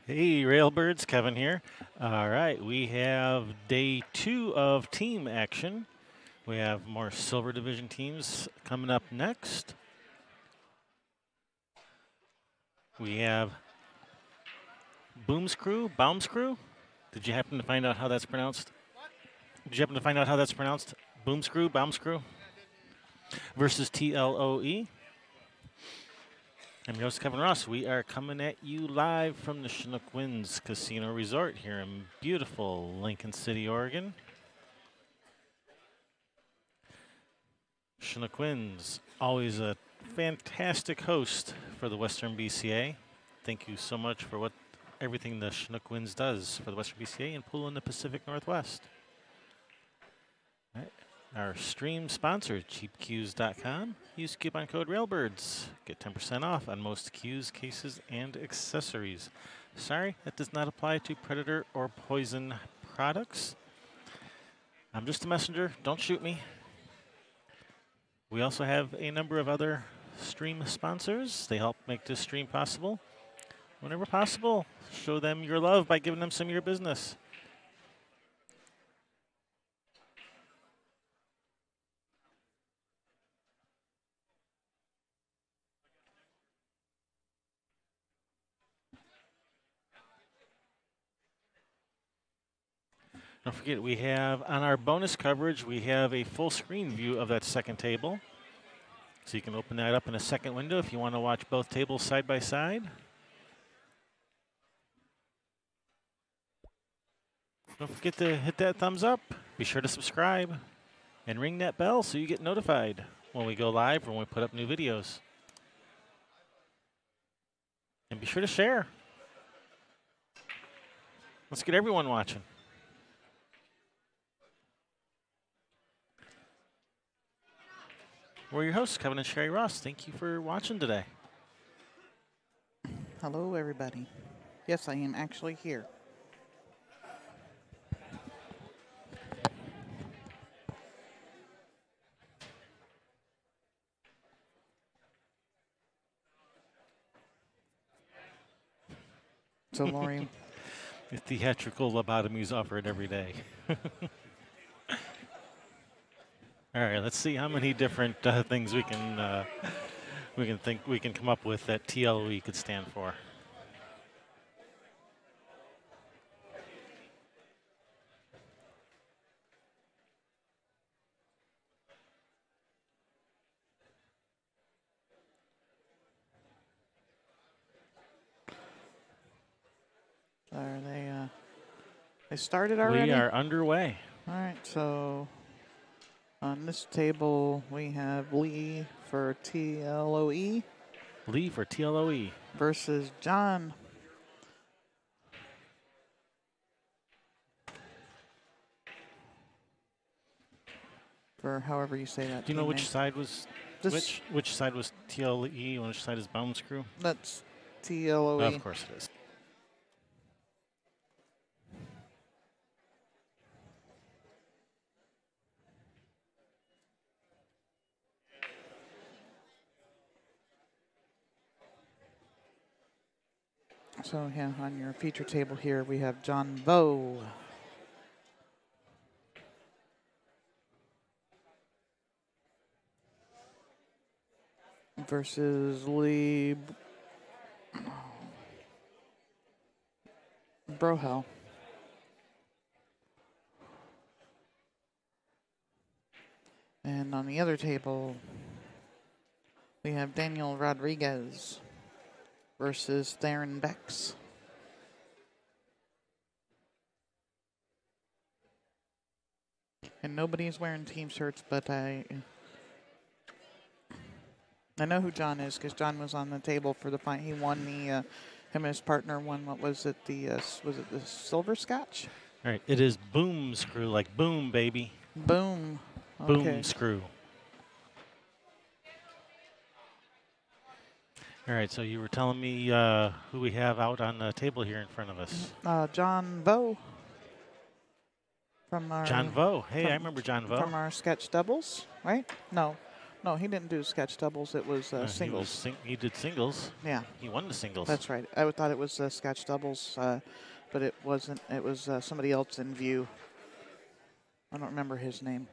Hey, Railbirds, Kevin here. All right, we have day 2 of team action. We have more Silver Division teams coming up next. We have Boum's crew, Baum's crew. Did you happen to find out how that's pronounced? Did you happen to find out how that's pronounced? Boum's crew, Baum's crew versus T.L.O.E. I'm your host, Kevin Ross. We are coming at you live from the Chinook Winds Casino Resort here in beautiful Lincoln City, Oregon. Chinook Winds, always a fantastic host for the Western BCA. Thank you so much for everything the Chinook Winds does for the Western BCA and pool in the Pacific Northwest. All right. Our stream sponsor, cheapcues.com. Use coupon code Railbirds. Get 10% off on most cues, cases, and accessories. Sorry, that does not apply to predator or poison products. I'm just a messenger. Don't shoot me. We also have a number of other stream sponsors. They help make this stream possible. Whenever possible, show them your love by giving them some of your business. Don't forget, we have on our bonus coverage, we have a full screen view of that second table. So you can open that up in a second window if you want to watch both tables side by side. Don't forget to hit that thumbs up. Be sure to subscribe and ring that bell so you get notified when we go live or when we put up new videos. And be sure to share. Let's get everyone watching. We're your hosts, Kevin and Sherry Ross. Thank you for watching today. Hello, everybody. Yes, I am actually here. So, Lori. Theatrical lobotomies offered every day. All right, let's see how many different things we can come up with that T.L.O.E could stand for. Are they started already? We are underway. All right, so on this table we have Lee for T.L.O.E. Lee for T.L.O.E. versus John for however you say that. Do you know which side was which side was T.L.O.E. and which side is Boum's crew? That's T.L.O.E. Of course it is. So yeah, on your feature table here we have John Bowe versus Lee Brohel. And on the other table we have Daniel Rodriguez versus Theron Bex. And nobody's wearing team shirts, but I know who John is because John was on the table for the fight. He won the him and his partner won, what was it, was it the Silver Scotch? All right, it is Boum's crew, like boom, baby. Boum. Okay. Boum's crew. All right, so you were telling me who we have out on the table here in front of us. John Bowe. From our John Vo. Hey, I remember John Vo. From our sketch doubles, right? No. No, he didn't do sketch doubles. It was singles. He did singles. Yeah, He won the singles. that's right. I thought it was sketch doubles, but it wasn't. It was somebody else in view. I don't remember his name.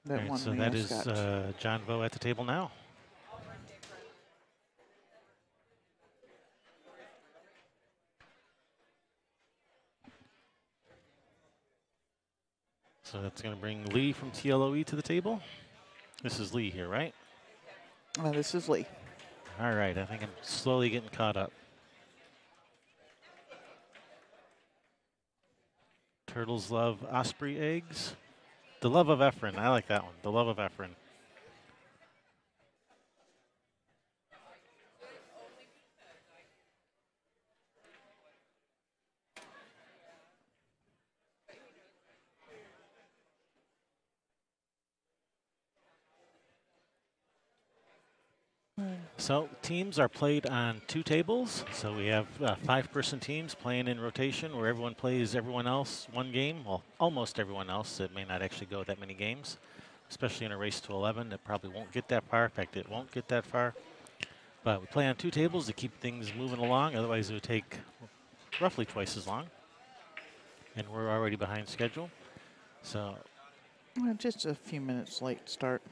That All right, won so the that is sketch. John Vo at the table now. So that's going to bring Lee from T.L.O.E to the table. This is Lee here, right? This is Lee. All right, I think I'm slowly getting caught up. Turtles love osprey eggs. The love of Efren, I like that one. The love of Efren. So teams are played on 2 tables. So we have 5-person teams playing in rotation where everyone plays everyone else 1 game. Well, almost everyone else. It may not actually go that many games, especially in a race to 11. It probably won't get that far. In fact, it won't get that far. But we play on 2 tables to keep things moving along. Otherwise, it would take roughly twice as long. And we're already behind schedule. So Just a few minutes late start.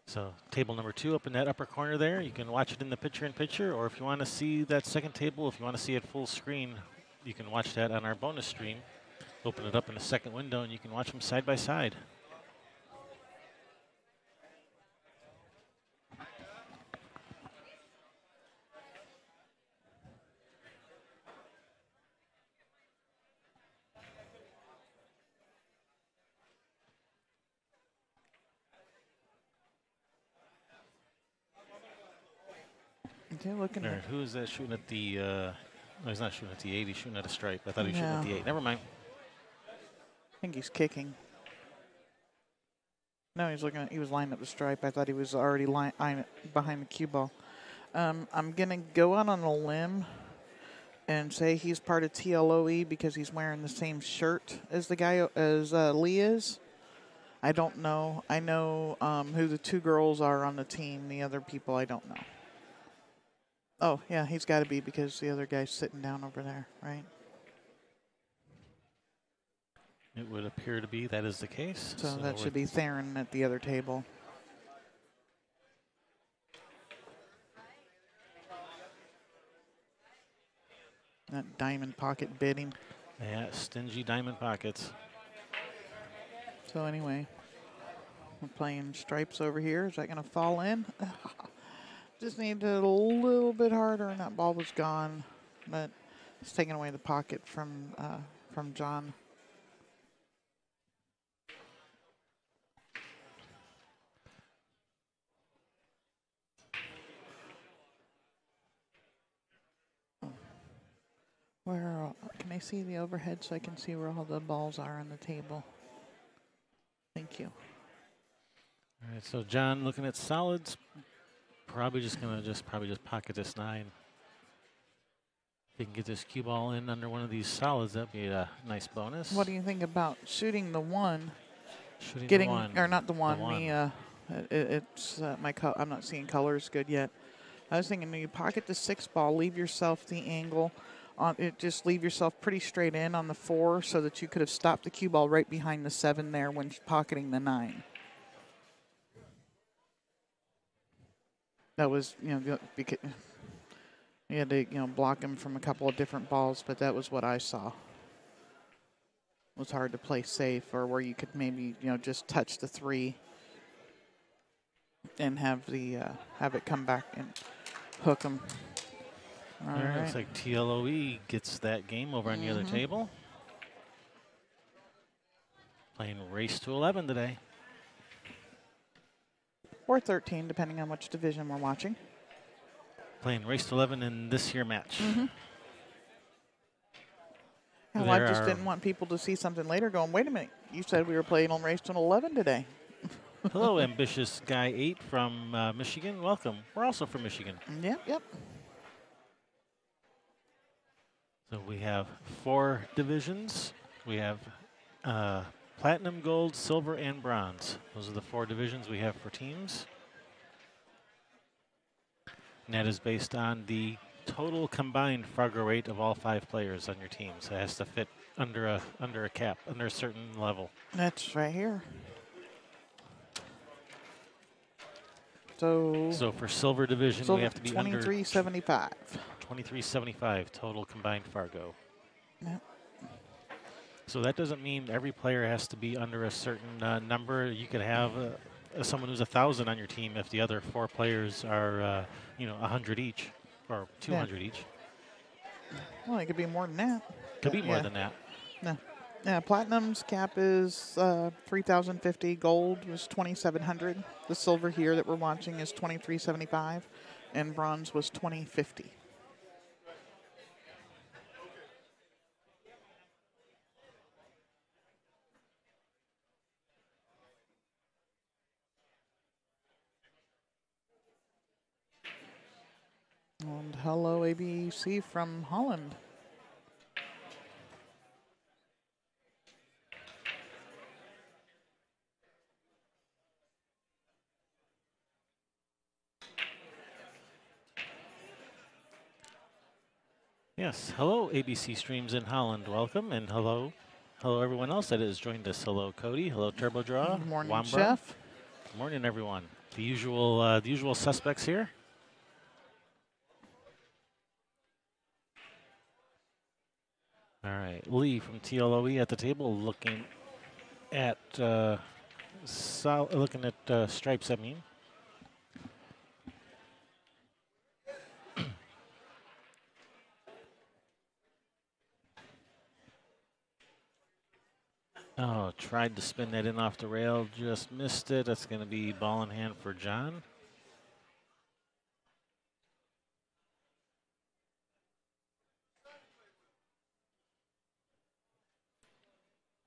So table number 2 up in that upper corner there. You can watch it in the picture-in-picture, or if you want to see that second table, if you want to see it full screen, you can watch that on our bonus stream. Open it up in a second window, and you can watch them side by side. Okay, looking All at right, who is that shooting at the? No, he's not shooting at the 8. He's shooting at a stripe. I thought he was shooting at the 8. Never mind. I think he's kicking. No, he's looking at. He was lining up the stripe. I thought he was already behind the cue ball. I'm gonna go out on a limb and say he's part of T.L.O.E because he's wearing the same shirt as the guy as Lee is. I don't know. I know who the 2 girls are on the team. The other people I don't know. Oh, yeah, he's got to be because the other guy's sitting down over there, right? It would appear to be that is the case. So that should be Theron at the other table. That diamond pocket bidding. Yeah, stingy diamond pockets. So anyway, we're playing stripes over here. Is that going to fall in? Just needed a little bit harder, and that ball was gone. But it's taking away the pocket from John. Where can I see the overhead so I can see where all the balls are on the table? Thank you. All right, so John looking at solids. Probably just gonna pocket this 9. If you can get this cue ball in under one of these solids, that'd be a nice bonus. What do you think about shooting the 1? Shooting Getting the 1. or not the 1? The 1. It's I'm not seeing colors good yet. I was thinking you pocket the 6 ball, leave yourself the angle on it. Just leave yourself pretty straight in on the 4, so that you could have stopped the cue ball right behind the 7 there when pocketing the 9. That was, because you had to, block him from a couple of different balls, but that was what I saw. It was hard to play safe, or where you could maybe, just touch the 3 and have it come back and hook him. All right. Looks like T.L.O.E gets that game over on the other table. Playing race to 11 today. Or 13, depending on which division we're watching. Playing race to 11 in this here match. Well, I just didn't want people to see something later going, wait a minute, you said we were playing on race to 11 today. Hello, ambitious guy 8 from Michigan. Welcome. We're also from Michigan. Yep. So we have 4 divisions. We have Platinum, gold, silver, and bronze. Those are the 4 divisions we have for teams. And that is based on the total combined Fargo rate of all 5 players on your team. So it has to fit under a cap, under a certain level. That's right here. So for silver division, we have to be under 2375. 2375 total combined Fargo. Yep. So that doesn't mean every player has to be under a certain number. You could have someone who's 1,000 on your team if the other 4 players are, 100 each or 200 each. Well, it could be more than that. Could be more than that. No. Yeah, platinum's cap is 3,050. Gold was 2,700. The silver here that we're watching is 2,375, and bronze was 2,050. And hello, ABC from Holland. Yes, hello ABC Streams in Holland, welcome, and hello everyone else that has joined us. Hello Cody, hello Turbo Draw, Good morning, Wamba. Chef. Good morning everyone. The usual suspects here. All right, Lee from T.L.O.E at the table, looking at stripes. I mean. Oh, tried to spin that in off the rail, just missed it. That's going to be ball in hand for John.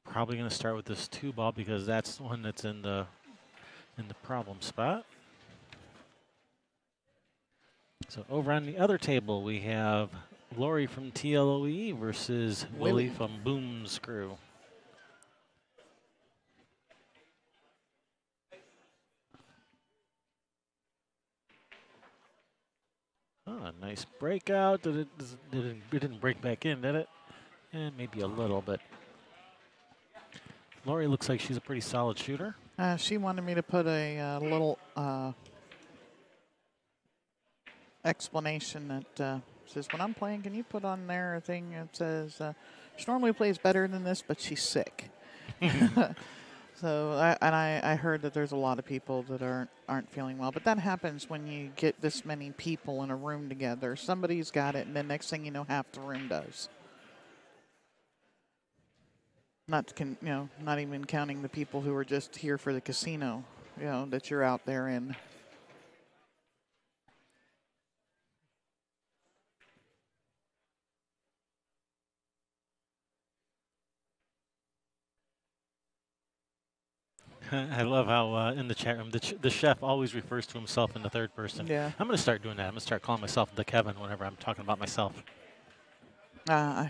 Probably going to start with this 2 ball because that's the one that's in the problem spot. So over on the other table, we have Lori from T.L.O.E versus Willie from Boum's crew. Oh, nice breakout. It didn't break back in, did it? And maybe a little, but Lori looks like she's a pretty solid shooter. She wanted me to put a little explanation that says, when I'm playing, can you put on there a thing that says, she normally plays better than this, but she's sick. So, I heard that there's a lot of people that aren't feeling well, but that happens when you get this many people in a room together. Somebody's got it, and the next thing you know, half the room does. Not even counting the people who are just here for the casino, that you're out there in. I love how in the chat room, the chef always refers to himself in the third person. Yeah. I'm going to start doing that. I'm going to start calling myself the Kevin whenever I'm talking about myself.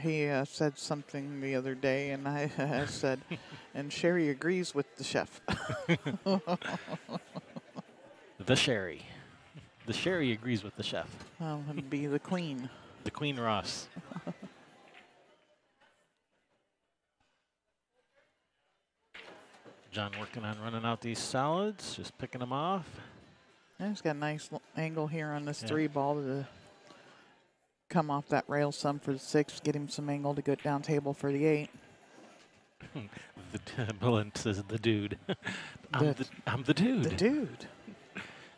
He said something the other day, and I said, and Sherry agrees with the chef. The Sherry. The Sherry agrees with the chef. Well, it'd be the Queen. The Queen Ross. John working on running out these solids, just picking them off. Yeah, he's got a nice angle here on this 3 ball to come off that rail some for the 6, get him some angle to go down table for the 8. Bullen says the dude. I'm the dude. The dude.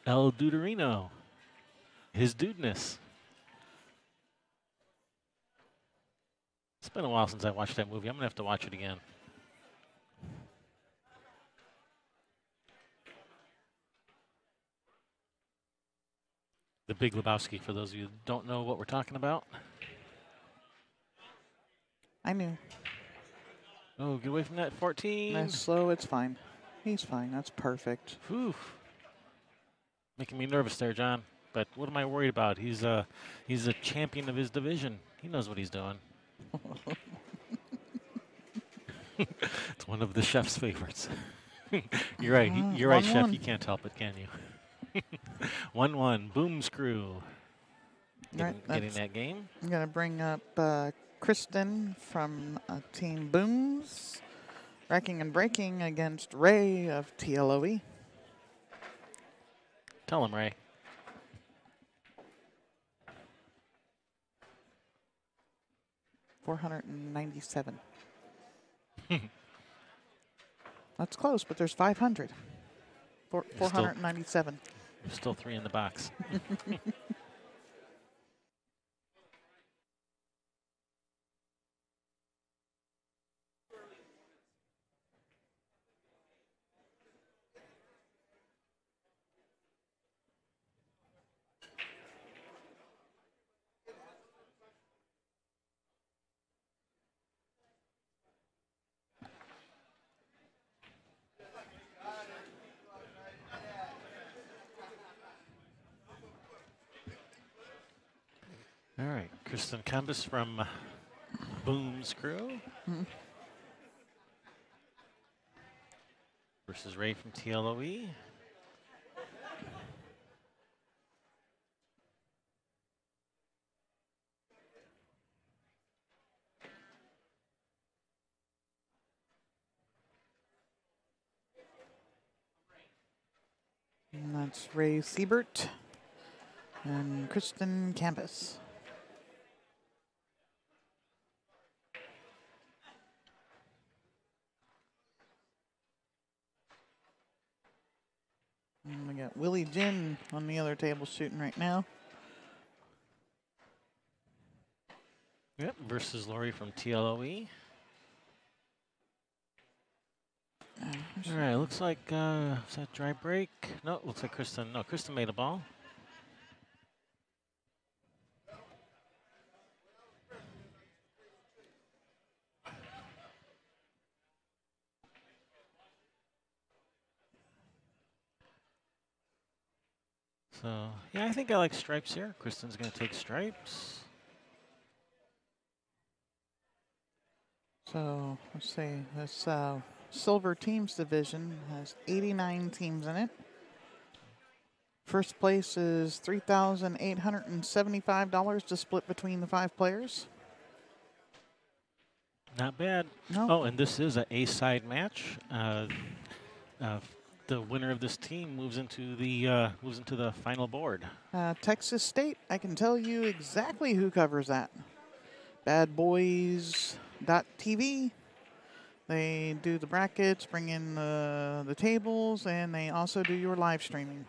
El Duderino. His dudeness. It's been a while since I watched that movie. I'm going to have to watch it again. The Big Lebowski, for those of you who don't know what we're talking about. I knew. Oh, get away from that 14. That's slow. It's fine. He's fine. That's perfect. Whew. Making me nervous there, John. But what am I worried about? He's a champion of his division. He knows what he's doing. It's one of the chef's favorites. You're right. You're right, chef. 1-1. You can't help it, can you? 1-1. Boom screw. Right, Getting that game. I'm going to bring up Kristen from Team Boom's Racking and Breaking against Ray of T.L.O.E. Tell him, Ray. $497. That's close, but there's 500. 497. There's still 3 in the box. All right, Kristen Cambus from Boom Screw versus Ray from T.L.O.E. And that's Ray Siebert and Kristen Campus. And we got Willie Jin on the other table shooting right now. Yep, versus Lori from T.L.O.E. All right, looks like, is that dry break? No, looks like Kristen. No, Kristen made a ball. So, yeah, I think I like stripes here. Kristen's going to take stripes. So let's see, this silver teams division has 89 teams in it. First place is $3,875 to split between the 5 players. Not bad. No. Oh, and this is an A-side match. The winner of this team moves into the final board. Texas State, I can tell you exactly who covers that. BadBoys.tv. They do the brackets, bring in the tables, and they also do your live streaming.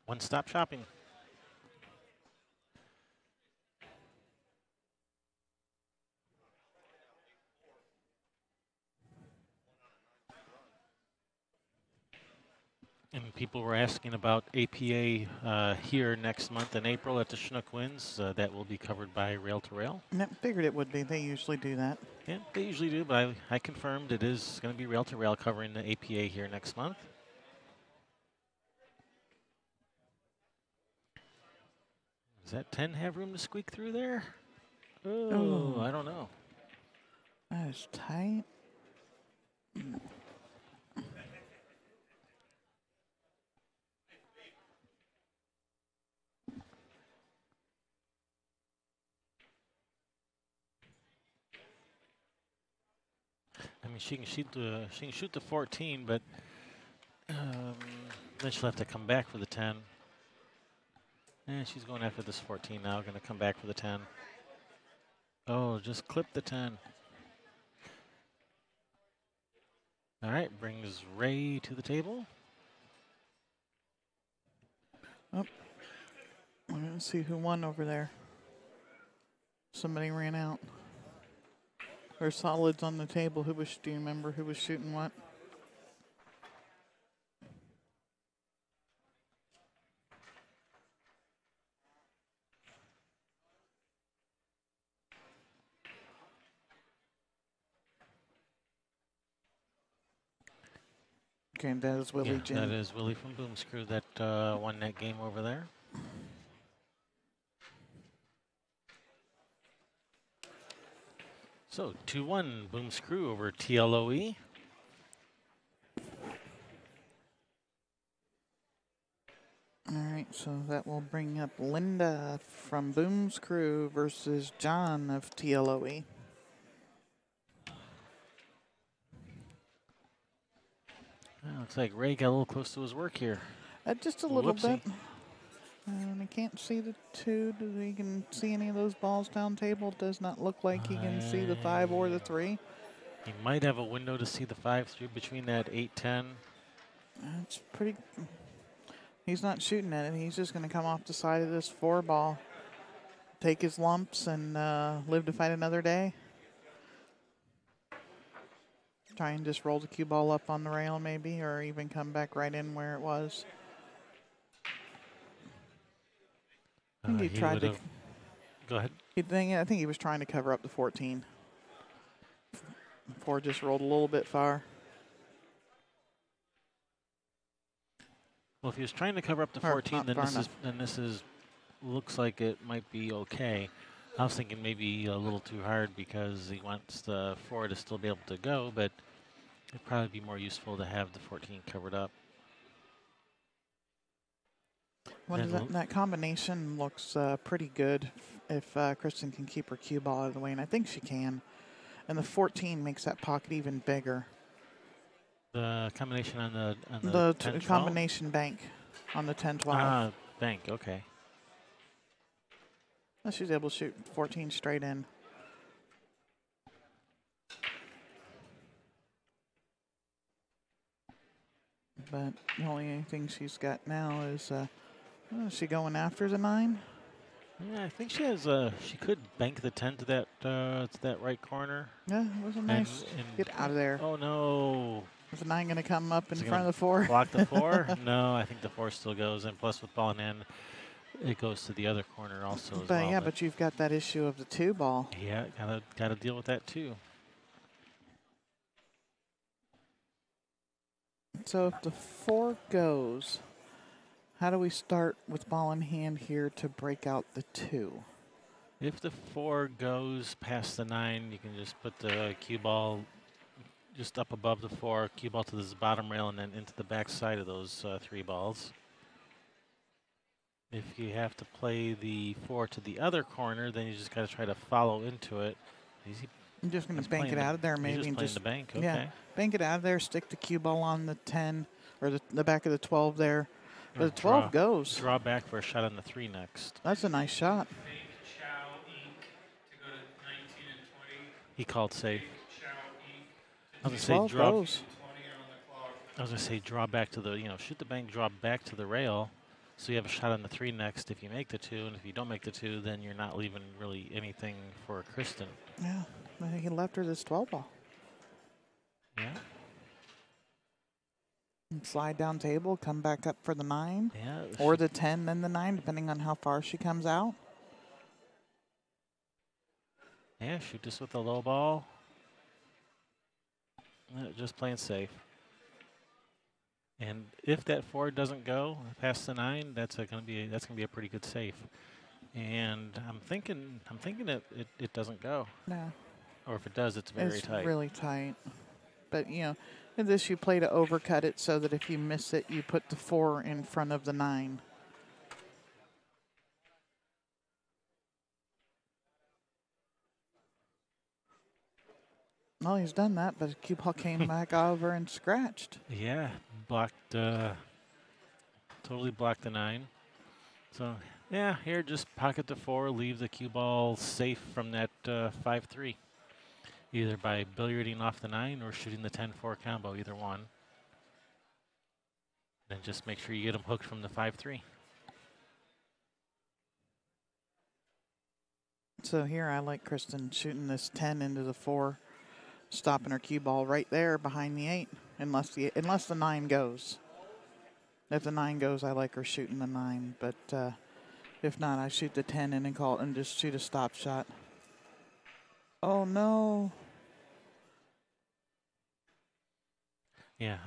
One-stop shopping. And people were asking about APA here next month in April at the Chinook Winds. That will be covered by Rail to Rail. Yep, figured it would be. They usually do that. Yeah, they usually do, but I confirmed it is going to be Rail to Rail covering the APA here next month. Does that 10 have room to squeak through there? Oh, I don't know. That is tight. I mean, she can shoot the 14, but then she'll have to come back for the 10. And she's going after this 14 now, going to come back for the 10. Oh, just clip the 10. All right, brings Ray to the table. Oh, I didn't see who won over there. Somebody ran out. There's solids on the table. Do you remember who was shooting what? Okay, that is Willie Jin. That is Willie from Boom Screw that That is Willie from Boom Screw that won that game over there. So 2-1 Boom Screw over T.L.O.E. All right, so that will bring up Linda from Boom's Crew versus John of T.L.O.E. Looks like Ray got a little close to his work here. Just a little Whoopsie. bit. And I can't see the 2. Do you can see any of those balls down table? Does not look like he can see the 5 or the 3. He might have a window to see the 5-3 between that 8-10. That's pretty. He's not shooting at it. He's just going to come off the side of this 4 ball, take his lumps, and live to fight another day. Try and just roll the cue ball up on the rail, maybe, or even come back right in where it was. I think he tried to. Go ahead. I think he was trying to cover up the 14. 4 just rolled a little bit far. Well, if he was trying to cover up the 14, then this is looks like it might be okay. I was thinking maybe a little too hard because he wants the 4 to still be able to go, but it'd probably be more useful to have the 14 covered up. That combination looks pretty good if Kristen can keep her cue ball out of the way, and I think she can. And the 14 makes that pocket even bigger. The combination on the 10, combination bank on the 10-12. Ah, bank, okay. Well, she's able to shoot 14 straight in. But the only thing she's got now is, is she going after the 9? Yeah, I think she has. She could bank the 10 to that right corner. Yeah, it was a nice. Get out of there. Oh no! Is the 9 going to come up in front of the 4? Block the 4? No, I think the 4 still goes. And plus, with ball in hand, it goes to the other corner also. But yeah, but you've got that issue of the 2 ball. Yeah, gotta deal with that too. So if the 4 goes, how do we start with ball in hand here to break out the 2? If the 4 goes past the 9, you can just put the cue ball just up above the 4, cue ball to this bottom rail, and then into the back side of those 3 balls. If you have to play the 4 to the other corner, then you just got to try to follow into it. I'm just going to bank it out of there, maybe. Just the bank, okay. Yeah, bank it out of there, stick the cue ball on the 10, or the back of the 12 there. But the 12 goes. Draw back for a shot on the 3 next. That's a nice shot. He called safe. I was going to say draw back to the, shoot the bank, draw back to the rail, so you have a shot on the 3 next if you make the 2, and if you don't make the 2, then you're not leaving really anything for Kristen. Yeah, I think he left her this 12 ball. Yeah. And slide down table, come back up for the 9. Yeah. Or the 10, then the 9, depending on how far she comes out. Yeah, shoot this with the low ball. Just playing safe. And if that 4 doesn't go past the 9, that's gonna be a pretty good safe. And I'm thinking it doesn't go. No. Or if it does, it's very tight. It's really tight. But in this you play to overcut it so that if you miss it, you put the 4 in front of the 9. Well, he's done that, but the cue ball came back over and scratched. Yeah, totally blocked the 9. So, yeah, here, just pocket the 4, leave the cue ball safe from that 5-3. Either by billiarding off the 9 or shooting the 10-4 combo, either one. Then just make sure you get them hooked from the 5-3. So here I like Kristen shooting this 10 into the 4. Stopping her cue ball right there behind the 8, unless the 9 goes. If the 9 goes, I like her shooting the 9. But if not, I shoot the 10 in and call it and just shoot a stop shot. Oh no! Yeah,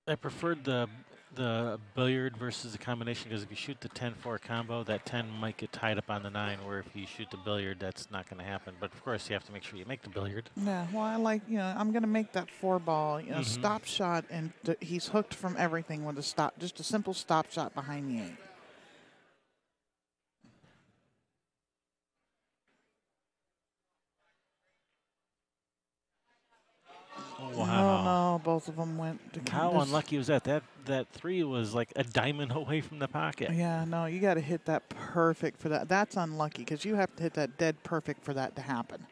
I preferred the the billiard versus the combination, because if you shoot the 10-4 combo, that 10 might get tied up on the 9, where if you shoot the billiard, that's not going to happen. But of course, you have to make sure you make the billiard. Yeah, well, I like, I'm going to make that 4-ball, stop shot, and he's hooked from everything with a stop, just a simple stop shot behind the 8. Wow. Oh, no, both of them went to How unlucky was that? That 3 was like a diamond away from the pocket. Yeah, no, you got to hit that perfect for that. That's unlucky because you have to hit that dead perfect for that to happen.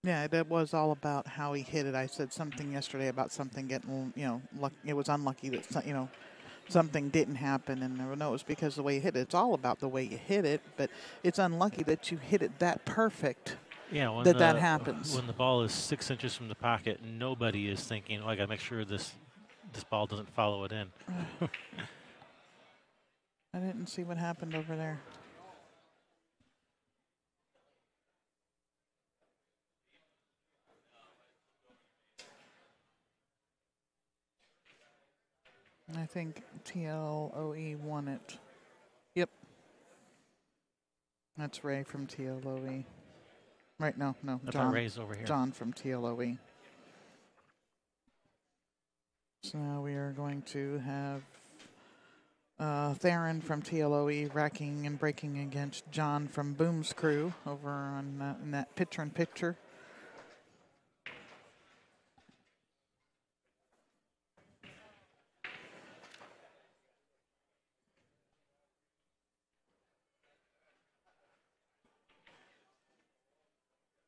Yeah, that was all about how he hit it. I said something yesterday about something getting, it was unlucky that, something didn't happen. And no, it was because of the way you hit it. It's all about the way you hit it, but it's unlucky that you hit it that perfect. Yeah, that happens. When the ball is 6 inches from the pocket, nobody is thinking, oh, I got to make sure this ball doesn't follow it in. I didn't see what happened over there. I think T.L.O.E. won it. Yep. That's Ray from T.L.O.E. Right, no, John. Ray's over here. John from T.L.O.E. So now we are going to have Theron from T.L.O.E. racking and breaking against John from Boum's crew over on in that picture-in-picture.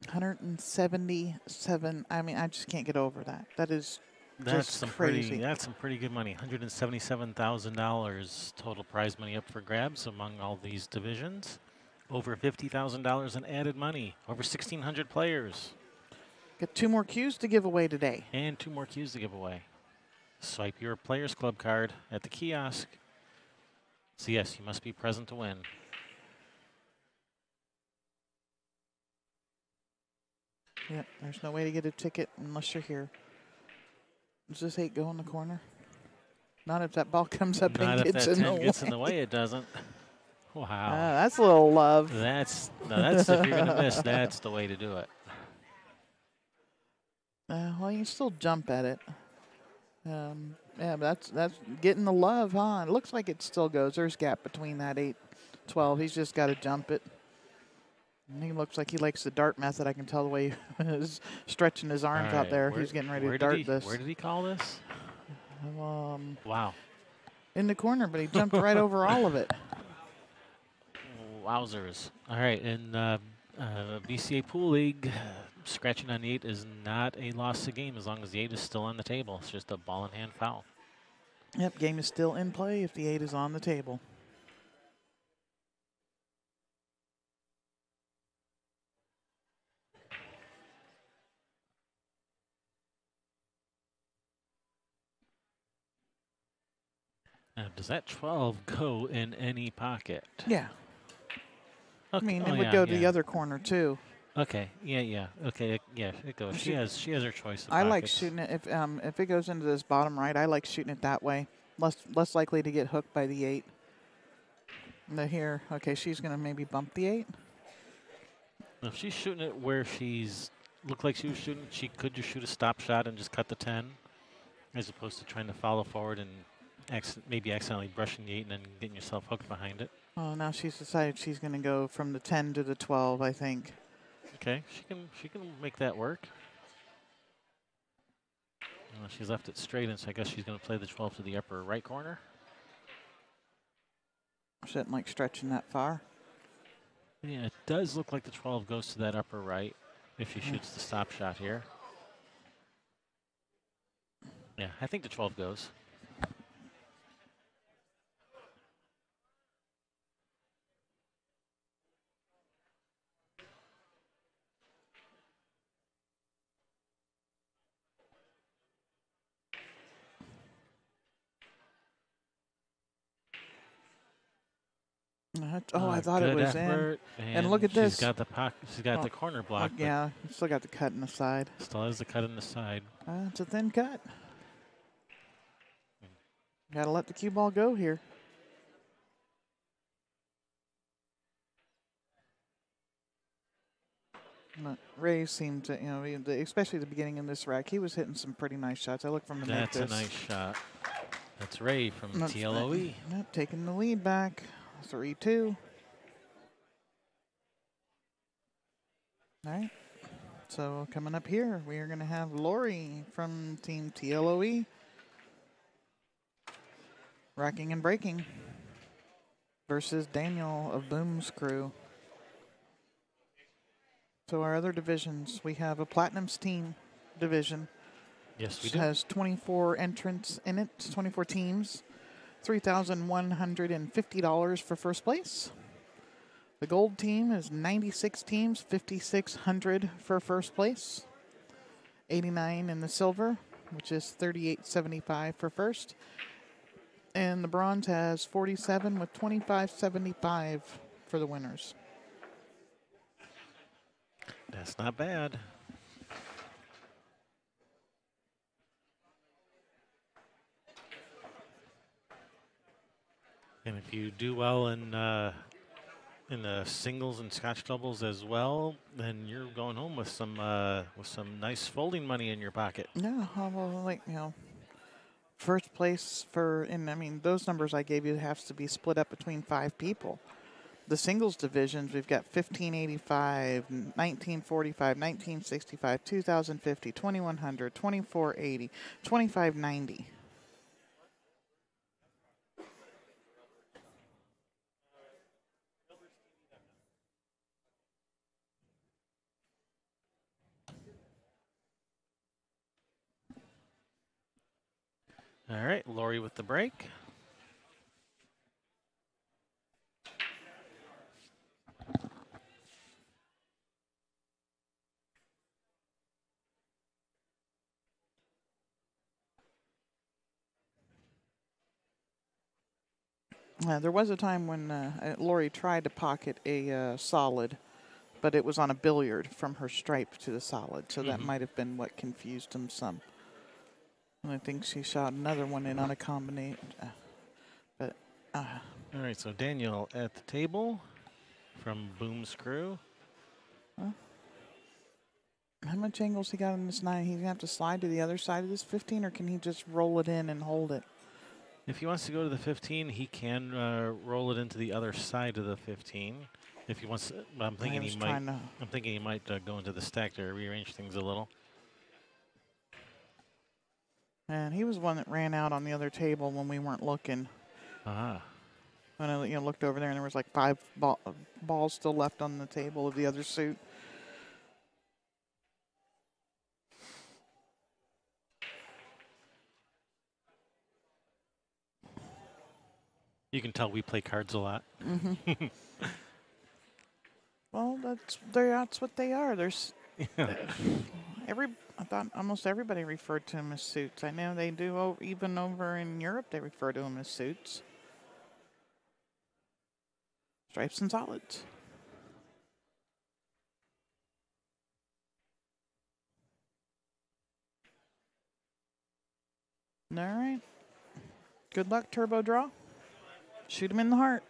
$177. I mean, I just can't get over that. That's just crazy. That's some pretty good money. $177,000 total prize money up for grabs among all these divisions. Over $50,000 in added money. Over 1,600 players. Got 2 more cues to give away today. And 2 more cues to give away. Swipe your Players Club card at the kiosk. So yes, you must be present to win. Yep, there's no way to get a ticket unless you're here. Does this 8 go in the corner? Not if that ball comes up and gets in the way. Gets in the way, it doesn't. Wow. That's a little love. That's if you're going to miss, that's the way to do it. Well, you can still jump at it. Yeah, but that's getting the love, huh? It looks like it still goes. There's gap between that 8-12. He's just got to jump it. And he looks like he likes the dart method. I can tell the way he's stretching his arms out there. He's getting ready to dart this. Where did he call this? Wow. In the corner, but he jumped right over all of it. Wowzers. All right, in BCA Pool League, scratching on the 8 is not a loss to game as long as the 8 is still on the table. It's just a ball-in-hand foul. Yep, game is still in play if the 8 is on the table. Now, does that 12 go in any pocket? Yeah. Okay. I mean, it would go to the other corner, too. Okay. Yeah. Okay. Yeah, it goes. She has her choice. I like shooting it if it goes into this bottom right. I like shooting it that way. Less likely to get hooked by the 8. Here, okay, she's gonna maybe bump the 8. If she's shooting it where she's looked like she was shooting, she could just shoot a stop shot and just cut the 10, as opposed to trying to follow forward and maybe accidentally brushing the 8 and then getting yourself hooked behind it. Oh, now she's decided she's gonna go from the 10 to the 12, I think. Okay, she can make that work. She's left it straight, and so I guess she's going to play the 12 to the upper right corner. She didn't like stretching that far. Yeah, it does look like the 12 goes to that upper right if she shoots the stop shot here. Yeah, I think the 12 goes. Oh, I thought it good was effort. in. And look at this. She's got the pocket. She's got the corner block. Yeah, still got the cut in the side. Still has the cut in the side. It's a thin cut. Got to let the cue ball go here. But Ray seemed to, especially at the beginning in this rack, he was hitting some pretty nice shots. I look from the net. That's a nice shot. That's Ray from T.L.O.E. Taking the lead back, 3-2. All right. So coming up here, we are going to have Lori from Team T.L.O.E. racking and breaking versus Daniel of Boum's crew. So our other divisions, we have a Platinum's team division. Yes, we do. It has 24 entrants in it, 24 teams, $3,150 for first place. The gold team is 96 teams, $5,600 for first place. 89 in the silver, which is $3,875 for first. And the bronze has 47 with $2,575 for the winners. That's not bad. And if you do well in the singles and scotch doubles as well, then you're going home with some nice folding money in your pocket. Yeah, well, first place those numbers I gave you has to be split up between 5 people. The singles divisions, we've got 1585, 1945, 1965, 2050, 2100, 2480, 2590. All right, Lori with the break. There was a time when Lori tried to pocket a solid, but it was on a billiard from her stripe to the solid, so that might have been what confused him some. And I think she shot another one in on a combination. All right, so Daniel at the table from Boum's crew. How much angles he got in this 9? He's going to have to slide to the other side of this 15, or can he just roll it in and hold it? If he wants to go to the 15, he can roll it into the other side of the 15. If he wants, I'm thinking he might go into the stack to rearrange things a little. And he was one that ran out on the other table when we weren't looking. When I looked over there and there was like 5 balls still left on the table of the other suit. You can tell we play cards a lot. Well, that's what they are. There's I thought almost everybody referred to them as suits. I know they do, even over in Europe, they refer to them as suits. Stripes and solids. All right. Good luck, turbo draw. Shoot him in the heart.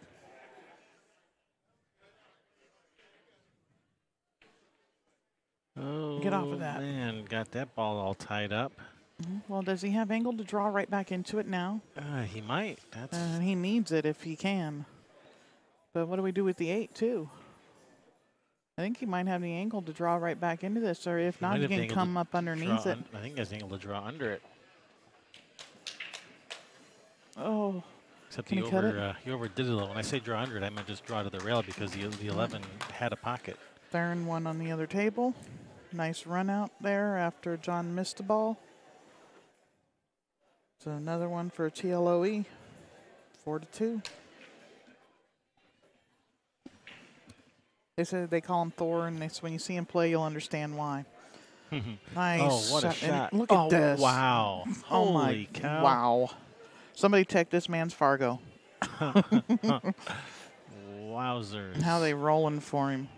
Oh, get off of that. Man, got that ball all tied up. Well, does he have angle to draw right back into it now? He might. He needs it if he can. But what do we do with the 8, too? I think he might have the angle to draw right back into this, or if not, he can come up underneath it. I think he has the angle to draw under it. Oh. Except he overdid it a little. When I say draw under it, I meant just draw to the rail because the 11 had a pocket. Theron one on the other table. Nice run out there after John missed the ball. So another one for T.L.O.E. 4-2. They said they call him Thor, and when you see him play, you'll understand why. Nice. Oh, what a shot. Look at this. Wow. Holy cow. Wow. Somebody check this man's Fargo. Wowzers. How they rolling for him.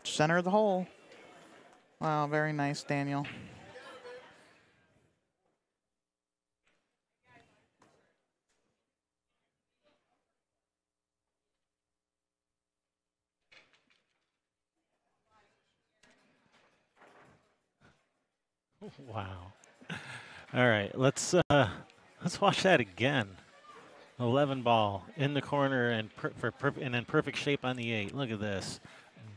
Center of the hole. Wow, very nice, Daniel. Wow. All right, let's watch that again. 11 ball in the corner and and in perfect shape on the 8. Look at this.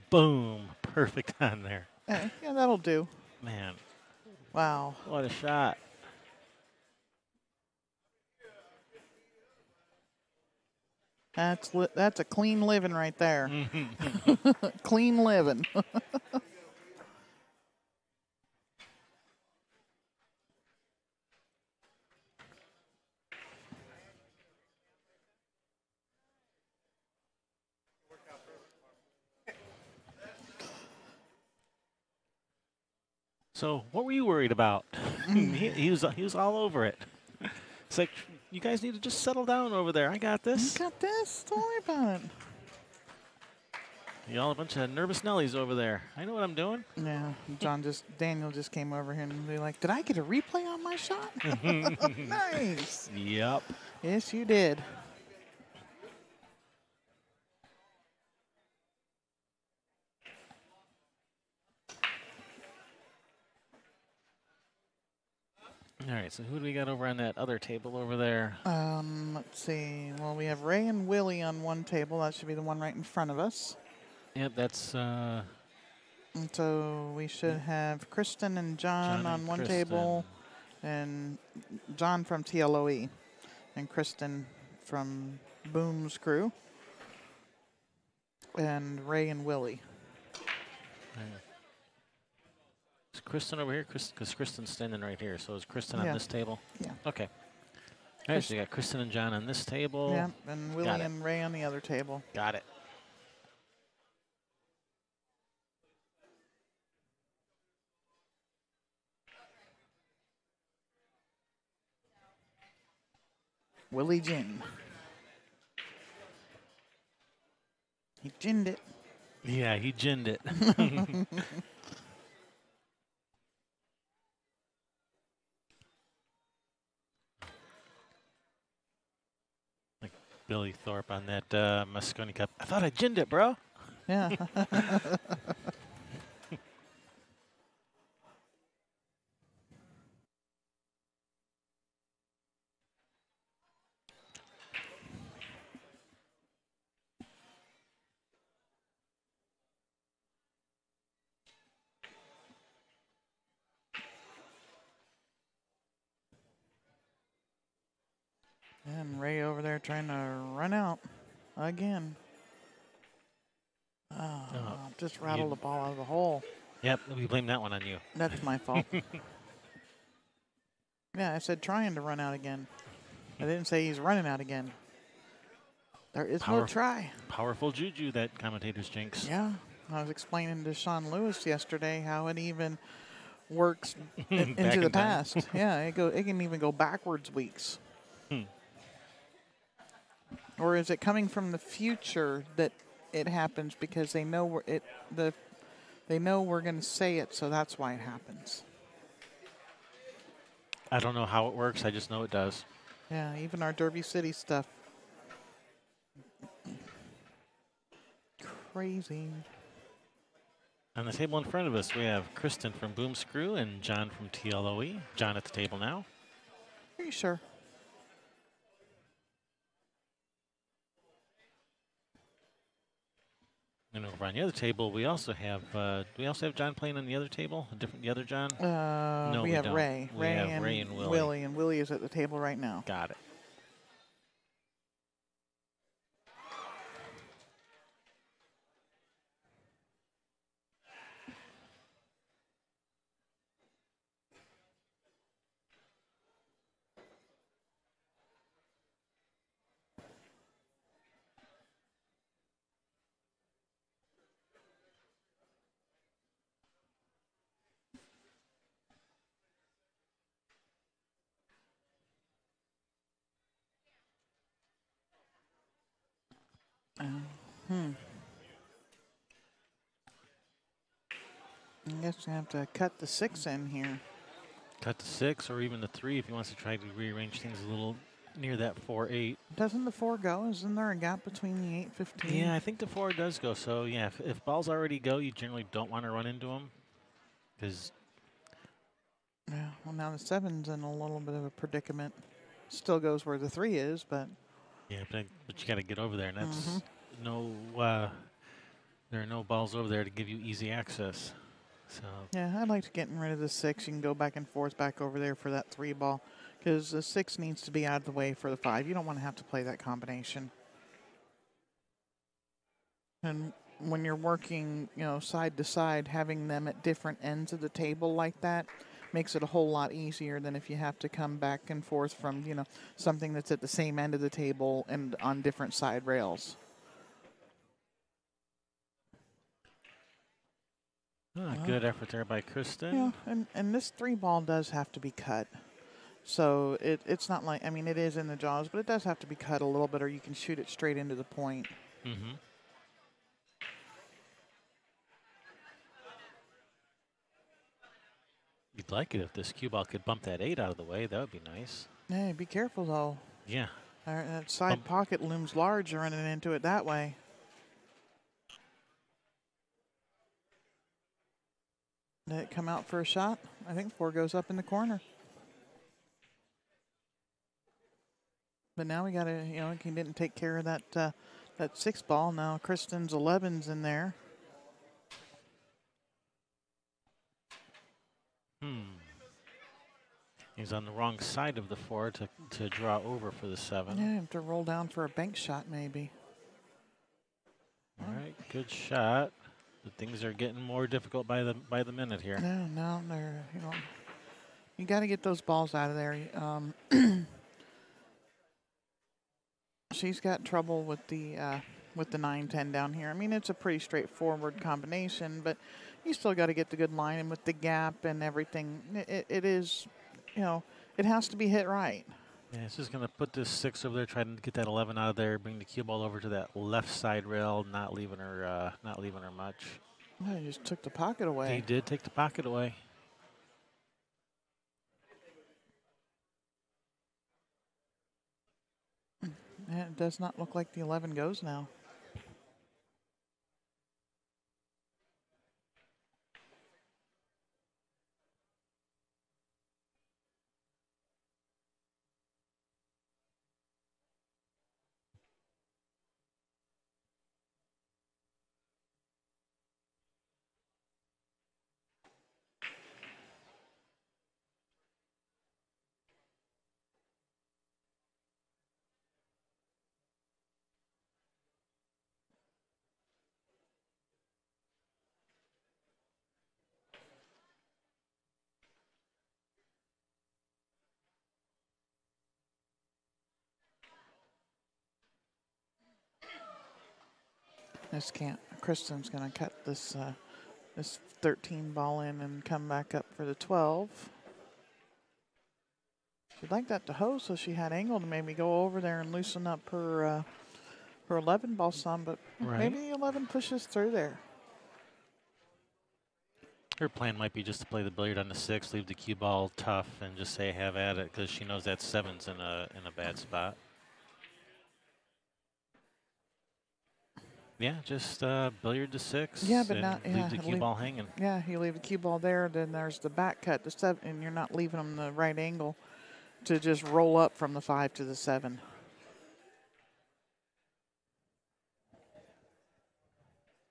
Boom. Perfect on there. Yeah, that'll do. Man. Wow. What a shot. That's a clean living right there. Clean living. So, what were you worried about? he was all over it. It's like, you guys need to just settle down over there. I got this. You got this. Don't worry about it. Y'all a bunch of nervous Nellies over there. I know what I'm doing. Yeah, Daniel just came over here and be like, did I get a replay on my shot? Nice. Yep. Yes, you did. All right, so who do we got over on that other table over there? Let's see. Well, we have Ray and Willie on one table. That should be the one right in front of us. Yep, that's And so we should have Kristen and John on one Kristen. table, and John from T.L.O.E. and Kristen from Boum's crew, and Ray and Willie. Is Kristen over here? Because Kristen's standing right here. So is Kristen on Yeah. this table? Yeah. Okay. All right, so you got Kristen and John on this table. Yeah, and Willie and Ray on the other table. Got it. Willie Gin. He ginned it. Yeah, he ginned it. Like Billy Thorpe on that Moscone Cup. I thought I ginned it, bro. Yeah. And Ray over there trying to run out again. Oh, just rattled the ball out of the hole. Yep, we blame that one on you. That's my fault. Yeah, I said trying to run out again. I didn't say he's running out again. There is no try. Powerful juju, that commentator's jinx. Yeah, I was explaining to Sean Lewis yesterday how it even works into the past. Yeah, it can even go backwards weeks. Or is it coming from the future that it happens because they know they know we're going to say it, so that's why it happens. I don't know how it works. I just know it does. Yeah, even our Derby City stuff. Crazy. On the table in front of us, we have Kristen from Boum's crew and John from T.L.O.E. John at the table now. Are you sure? And over on the other table, we also have John playing on the other table? The other John? No, we have don't. Ray. We have Ray and Willie. And Willie is at the table right now. Got it. I guess you have to cut the 6 in here. Cut to 6 or even the 3 if he wants to try to rearrange things a little near that 4-8. Doesn't the 4 go? Isn't there a gap between the 8-15? Yeah, I think the 4 does go. So, yeah, if balls already go, you generally don't want to run into them. Because, Yeah, well, now the 7's in a little bit of a predicament. Still goes where the 3 is, but... yeah, but you got to get over there. And that's there are no balls over there to give you easy access. So, Yeah, I liked getting rid of the 6. You can go back and forth back over there for that 3 ball. Because the 6 needs to be out of the way for the 5. You don't want to have to play that combination. And when you're working, side to side, having them at different ends of the table like that makes it a whole lot easier than if you have to come back and forth from, something that's at the same end of the table and on different side rails. good effort there by Kristen. Yeah, and this 3 ball does have to be cut. So it's not like, it is in the jaws, but it does have to be cut a little bit or you can shoot it straight into the point. Mm-hmm. You'd like it if this cue ball could bump that 8 out of the way. That would be nice. Hey, be careful though. Yeah. That side pocket looms large running into it that way. Did it come out for a shot? I think 4 goes up in the corner. But now we got to, he didn't take care of that 6 ball. Now Kristen's 11's in there. He's on the wrong side of the 4 to draw over for the 7. Yeah, have to roll down for a bank shot maybe. All right, good shot. But things are getting more difficult by the minute here. No, they're, you got to get those balls out of there. She's got trouble with the 9-10 down here. It's a pretty straightforward combination, but you still got to get the good line, and with the gap and everything, it is, it has to be hit right. Yeah, it's just going to put this 6 over there, trying to get that 11 out of there, bring the cue ball over to that left side rail, not leaving her much. Well, he just took the pocket away. He did take the pocket away. Yeah, it does not look like the 11 goes now. Kristen's going to cut this 13 ball in and come back up for the 12. She'd like that to hose, so she had angle to maybe go over there and loosen up her 11 ball some, but maybe the 11 pushes through there. Her plan might be just to play the billiard on the 6, leave the cue ball tough, and just say have at it, because she knows that 7's in a bad spot. Yeah, just billiard to 6. Yeah, but not leave the cue ball hanging. Yeah, you leave the cue ball there, then there's the back cut to 7, and you're not leaving them the right angle to just roll up from the 5 to the 7.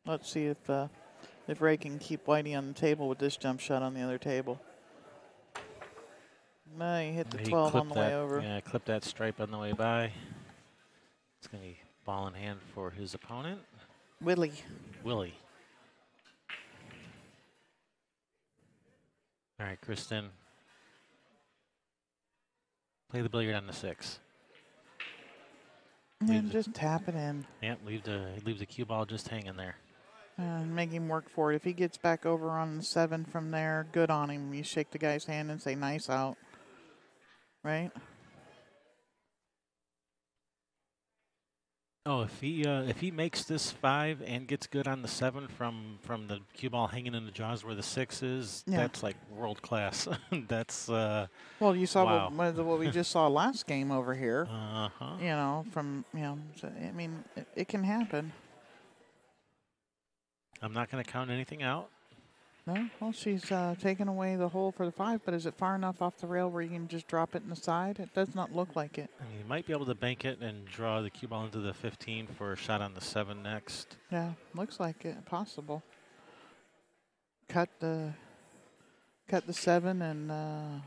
Let's see if Ray can keep Whitey on the table with this jump shot on the other table. No, he hit the 12 on the way over. Yeah, clip that stripe on the way by. It's going to be ball in hand for his opponent. Willie. All right, Kristen. Play the billiard on the 6. And just tap it in. Yep, leave the cue ball just hanging there. And make him work for it. If he gets back over on the 7 from there, good on him. You shake the guy's hand and say, nice out. Right? Oh, if he makes this 5 and gets good on the 7 from the cue ball hanging in the jaws where the 6 is, Yeah. that's like world class. That's Well, you saw wow. what we just saw last game over here. Uh-huh. You know, from so, I mean, it can happen. I'm not going to count anything out. No, well, she's taken away the hole for the 5, but is it far enough off the rail where you can just drop it in the side? It does not look like it. And you might be able to bank it and draw the cue ball into the 15 for a shot on the 7 next. Yeah, looks like it. Possible. Cut the 7 and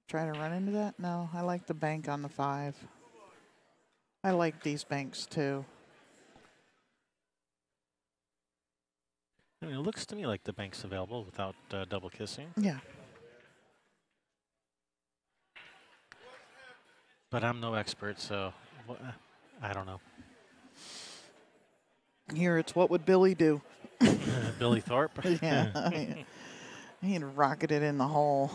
try to run into that. No, I like the bank on the 5. I like these banks too. I mean, it looks to me like the bank's available without double kissing. Yeah. But I'm no expert, so I don't know. Here, it's what would Billy do? Billy Thorpe. Yeah. He'd rocket it in the hole.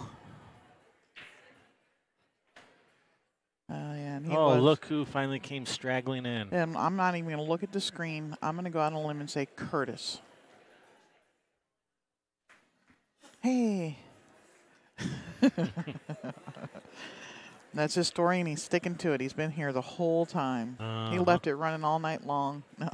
Yeah, and he was. Look who finally came straggling in. And I'm not even going to look at the screen. I'm going to go out on a limb and say Curtis. Hey. That's his story, and he's sticking to it. He's been here the whole time. He left it running all night long. No.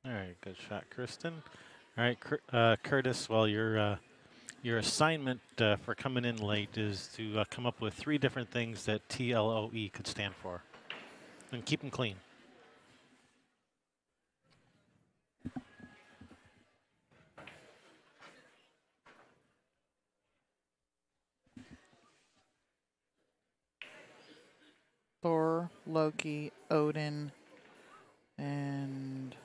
All right, good shot, Kristen. All right, Curtis, well, your assignment for coming in late is to come up with 3 different things that T.L.O.E could stand for. And keep them clean. Thor, Loki, Odin, and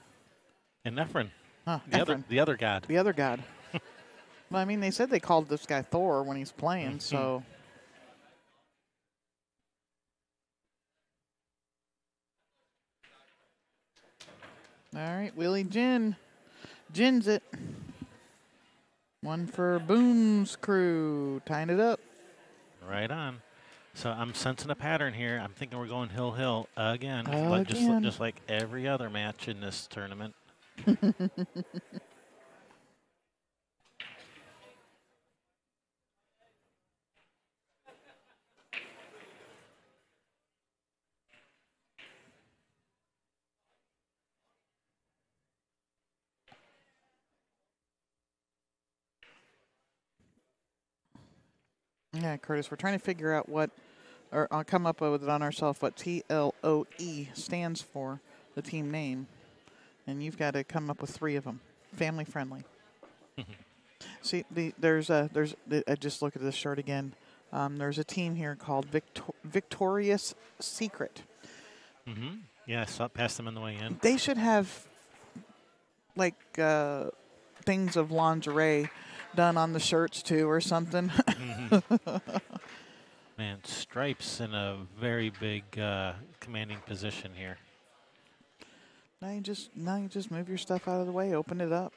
Ephron, Ephron. the other god. The other god. Well, I mean, they said they called this guy Thor when he's playing, so. All right, Willie Gin. Gin's it. One for Boom's crew. Tying it up. Right on. So I'm sensing a pattern here. I'm thinking we're going hill again, just like every other match in this tournament. Yeah, Curtis, we're trying to figure out what, or I'll come up with it on ourselves, what T.L.O.E stands for, the team name. And you've got to come up with 3 of them. Family friendly. See, I just look at this shirt again. There's a team here called Victorious Secret. Mm-hmm. Yeah, I saw past them on the way in. They should have, like, things of lingerie done on the shirts, too, or something. Man, Stripes in a very big commanding position here. Now you just move your stuff out of the way, open it up.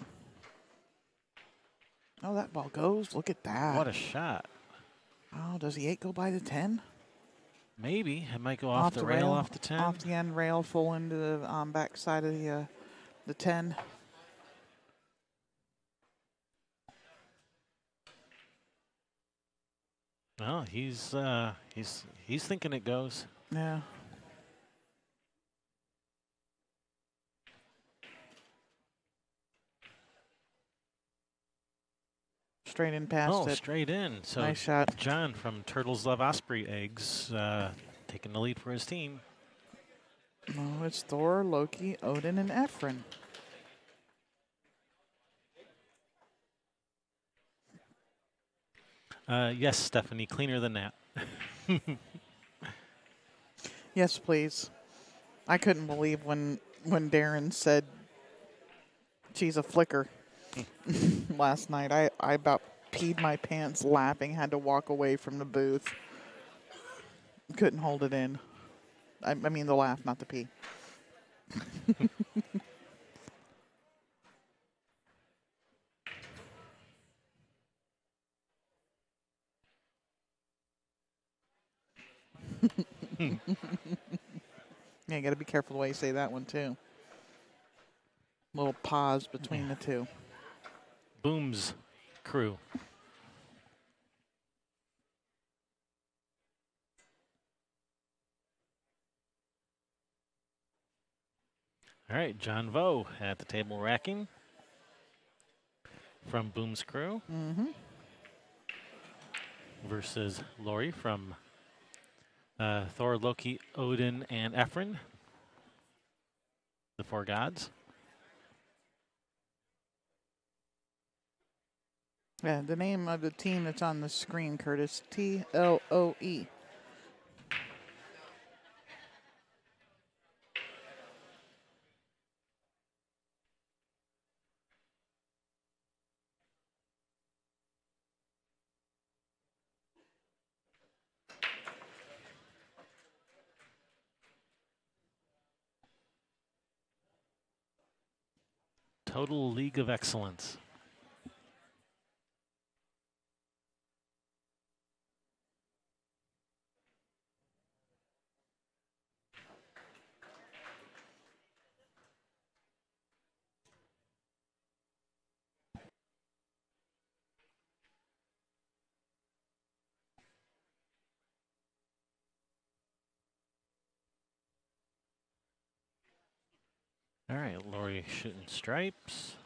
Oh, that ball goes. Look at that. What a shot. Oh, does the 8 go by the 10? Maybe. It might go off the rail, off the 10. Off the end rail, full into the back side of the 10. Well, he's thinking it goes. Yeah. Straight in past it. Straight in. So nice shot. John from Turtles Love Osprey Eggs taking the lead for his team. Oh, it's Thor, Loki, Odin, and Ephron. Yes, Stephanie, cleaner than that. Yes, please. I couldn't believe when Darren said she's a flicker last night. I about peed my pants laughing, had to walk away from the booth. Couldn't hold it in. I mean the laugh, not the pee. Yeah, you got to be careful the way you say that one too. Little pause between the two. Boum's crew. All right, John Vo at the table racking from Boum's crew versus Lori from Thor, Loki, Odin, and Ephron, the four gods. Yeah, the name of the team that's on the screen, Curtis, T.L.O.E. Total League of Excellence. All right, Lori shooting stripes.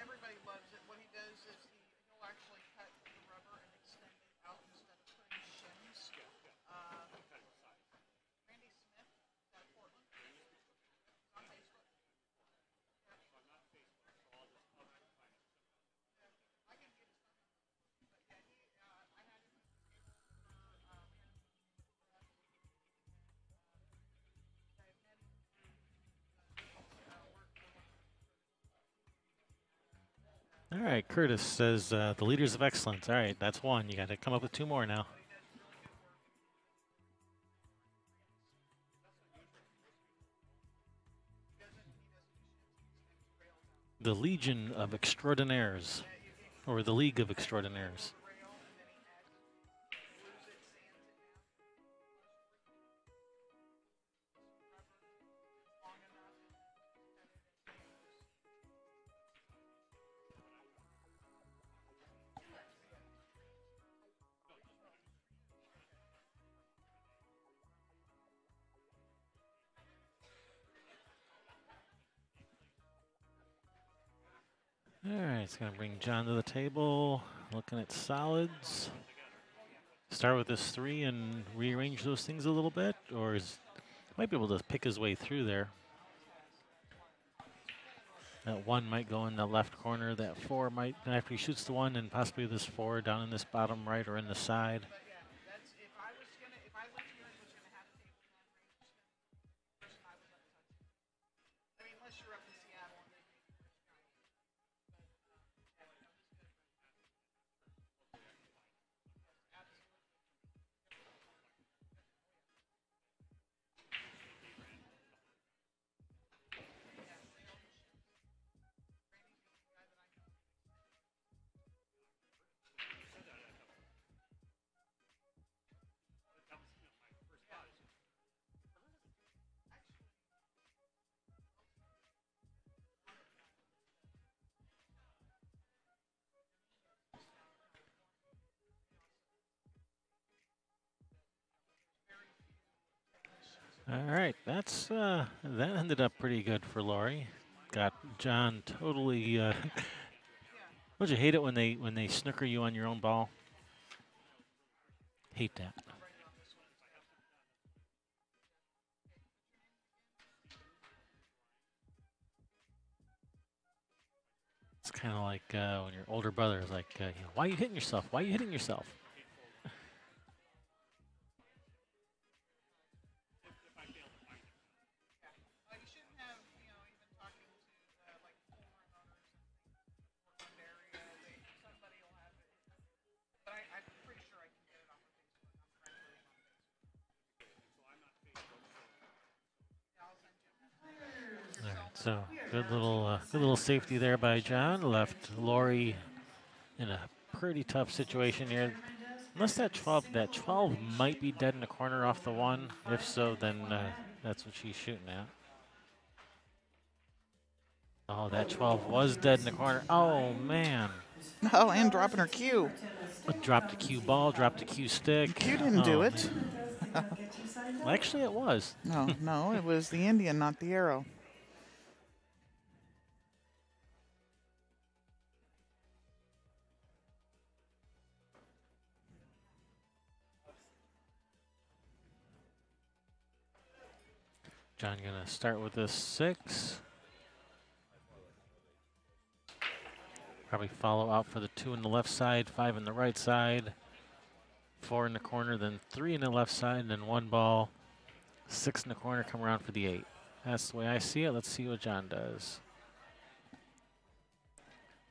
Everybody loves it. What he does is he'll actually cut the rubber and extend it out instead of putting shims. Randy Smith, is that Portland? On Facebook. All right, Curtis says the leaders of excellence. All right, that's one. You got to come up with two more now. The Legion of Extraordinaires, or the League of Extraordinaires. All right, it's going to bring John to the table, looking at solids. Start with this three and rearrange those things a little bit, or might be able to pick his way through there. That one might go in the left corner. That four might, after he shoots the one, and possibly this four down in this bottom right or in the side. All right, that ended up pretty good for Laurie. Got John totally. Don't you hate it when they snooker you on your own ball? Hate that. It's kind of like when your older brother is like, why are you hitting yourself? Why are you hitting yourself? So good little safety there by John. Left Lori in a pretty tough situation here. Unless that 12 might be dead in the corner off the one. If so, then that's what she's shooting at. Oh, that 12 was dead in the corner. Oh, man. Oh, and dropping her cue. Dropped a cue ball, dropped a cue stick. Cue didn't do it. Well, actually, it was. No, no, it was the Indian, not the arrow. John going to start with this 6. Probably follow out for the 2 in the left side, 5 in the right side, 4 in the corner, then 3 in the left side, and then 1 ball, 6 in the corner, come around for the 8. That's the way I see it. Let's see what John does.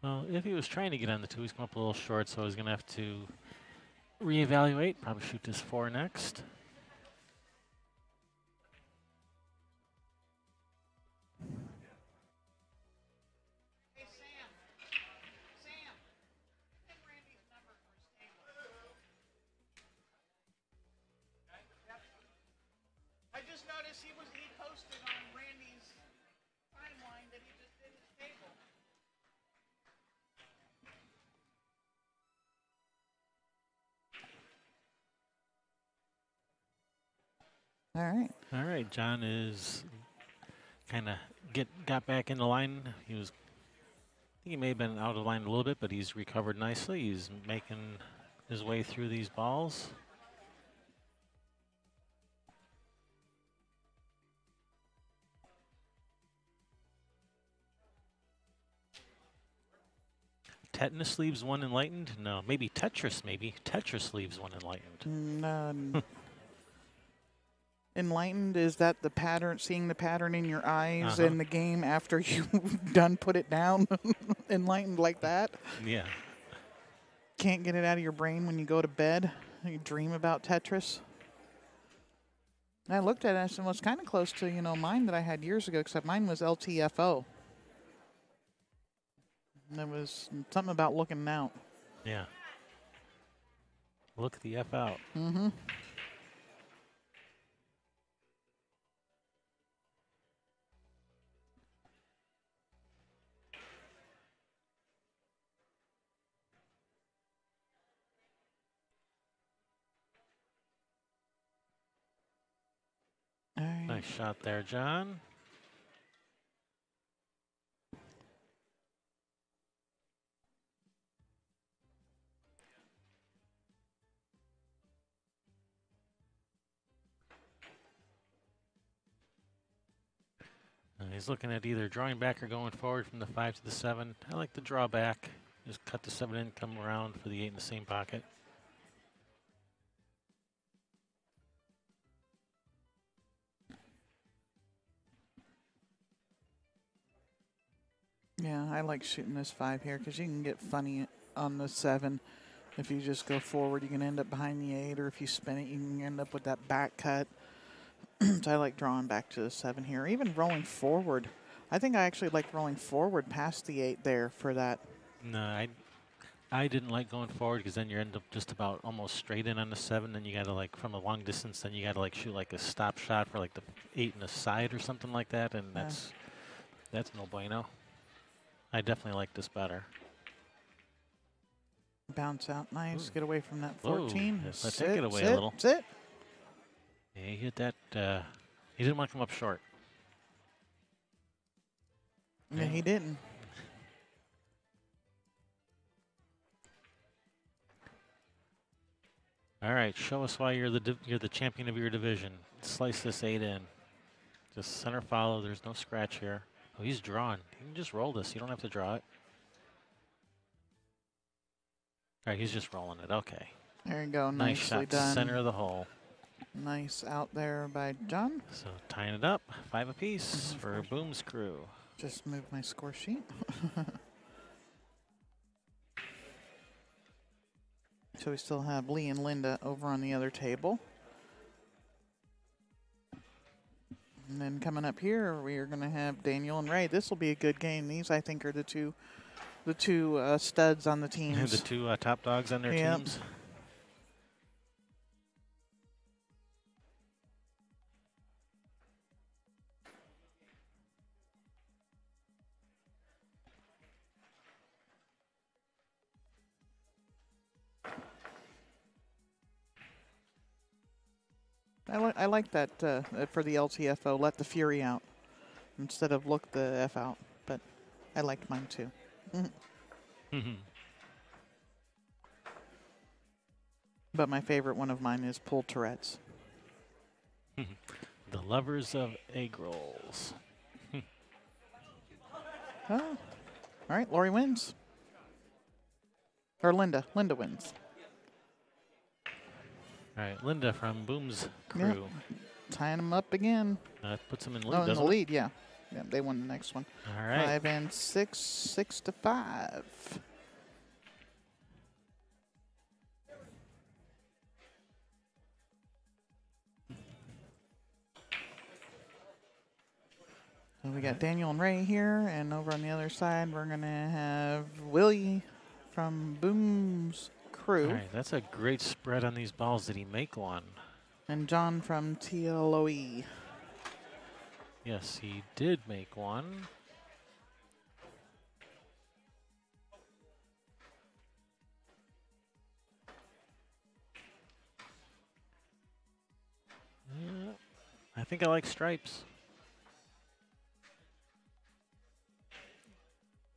Well, if he was trying to get on the 2, he's come up a little short, so he's going to have to reevaluate. Probably shoot this 4 next. He posted on Randy's timeline that he just did his table. All right. All right, John is kind of got back in the line. I think he may have been out of line a little bit, but he's recovered nicely. He's making his way through these balls. Tetanus leaves one enlightened? No, maybe Tetris, maybe. Tetris leaves one enlightened. Enlightened, is that the pattern, seeing the pattern in your eyes in the game after you done put it down? Enlightened like that? Yeah. Can't get it out of your brain when you go to bed? You dream about Tetris? And I looked at it and I said, well, it's kind of close to, mine that I had years ago, except mine was LTFO. And there was something about looking out. Yeah. Look the F out. Mm-hmm. All right. Nice shot there, John. He's looking at either drawing back or going forward from the 5 to the 7. I like the draw back. Just cut the 7 in, come around for the 8 in the same pocket. Yeah, I like shooting this 5 here because you can get funny on the 7. If you just go forward, you can end up behind the 8, or if you spin it, you can end up with that back cut. So I like drawing back to the 7 here, even rolling forward. I think I actually like rolling forward past the 8 there for that. No, I didn't like going forward because then you end up just about almost straight in on the 7. Then you got to, like, from a long distance, then you got to, like, shoot like a stop shot for like the 8 in the side or something like that, and that's no bueno. I definitely like this better. Bounce out nice. Get away from that Whoa, 14. let's take it away a little. Sit. Yeah, he hit that. He didn't want to come up short. Yeah, he didn't. All right, show us why you're the champion of your division. Slice this 8 in. Just center follow. There's no scratch here. Oh, he's drawn. You can just roll this. You don't have to draw it. All right, he's just rolling it. Okay. There you go. Nice Nicely shot. done. Center of the hole. Nice out there by John. So tying it up, 5 apiece for Boum's crew. Just move my score sheet. So we still have Lee and Linda over on the other table. And then coming up here, we are going to have Daniel and Ray. This will be a good game. These, I think, are the two studs on the teams. The two top dogs on their teams. I like that for the LTFO, let the fury out instead of look the F out. But I liked mine too. But my favorite one of mine is pull Tourette's. The lovers of egg rolls. Oh, all right, Lori wins. Or Linda. Linda wins. All right, Linda from Boum's crew. Yep. Tying them up again. Puts them in lead, Oh, in doesn't the it? lead, yeah. Yeah, they won the next one. All right. 5 and 6, 6-5. So we got Daniel and Ray here, and over on the other side, we're going to have Willie from Boum's crew. All right, that's a great spread on these balls. Did he make one? And John from T.L.O.E. Yes, he did make one. Yeah, I think I like stripes.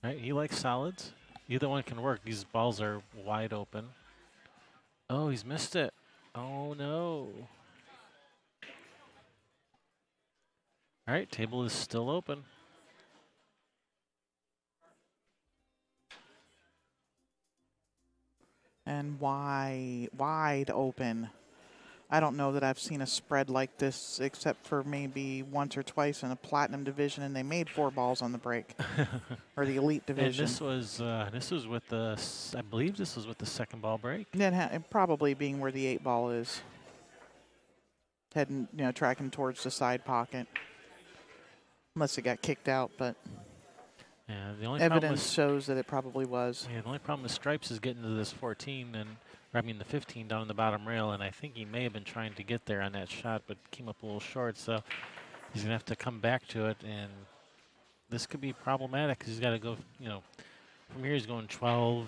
All right, he likes solids. Either one can work. These balls are wide open. Oh, he's missed it. Oh, no. All right, table is still open. And wide open. I don't know that I've seen a spread like this except for maybe once or twice in a platinum division, and they made 4 balls on the break, or the elite division. And this was with the, I believe this was with the second ball break. It probably being where the 8 ball is, heading, tracking towards the side pocket, unless it got kicked out. But Yeah, the only evidence shows that it probably was. Yeah, the only problem with stripes is getting to this 14 the 15 down on the bottom rail, and I think he may have been trying to get there on that shot, but came up a little short. So he's gonna have to come back to it, and this could be problematic because he's got to go. From here he's going 12,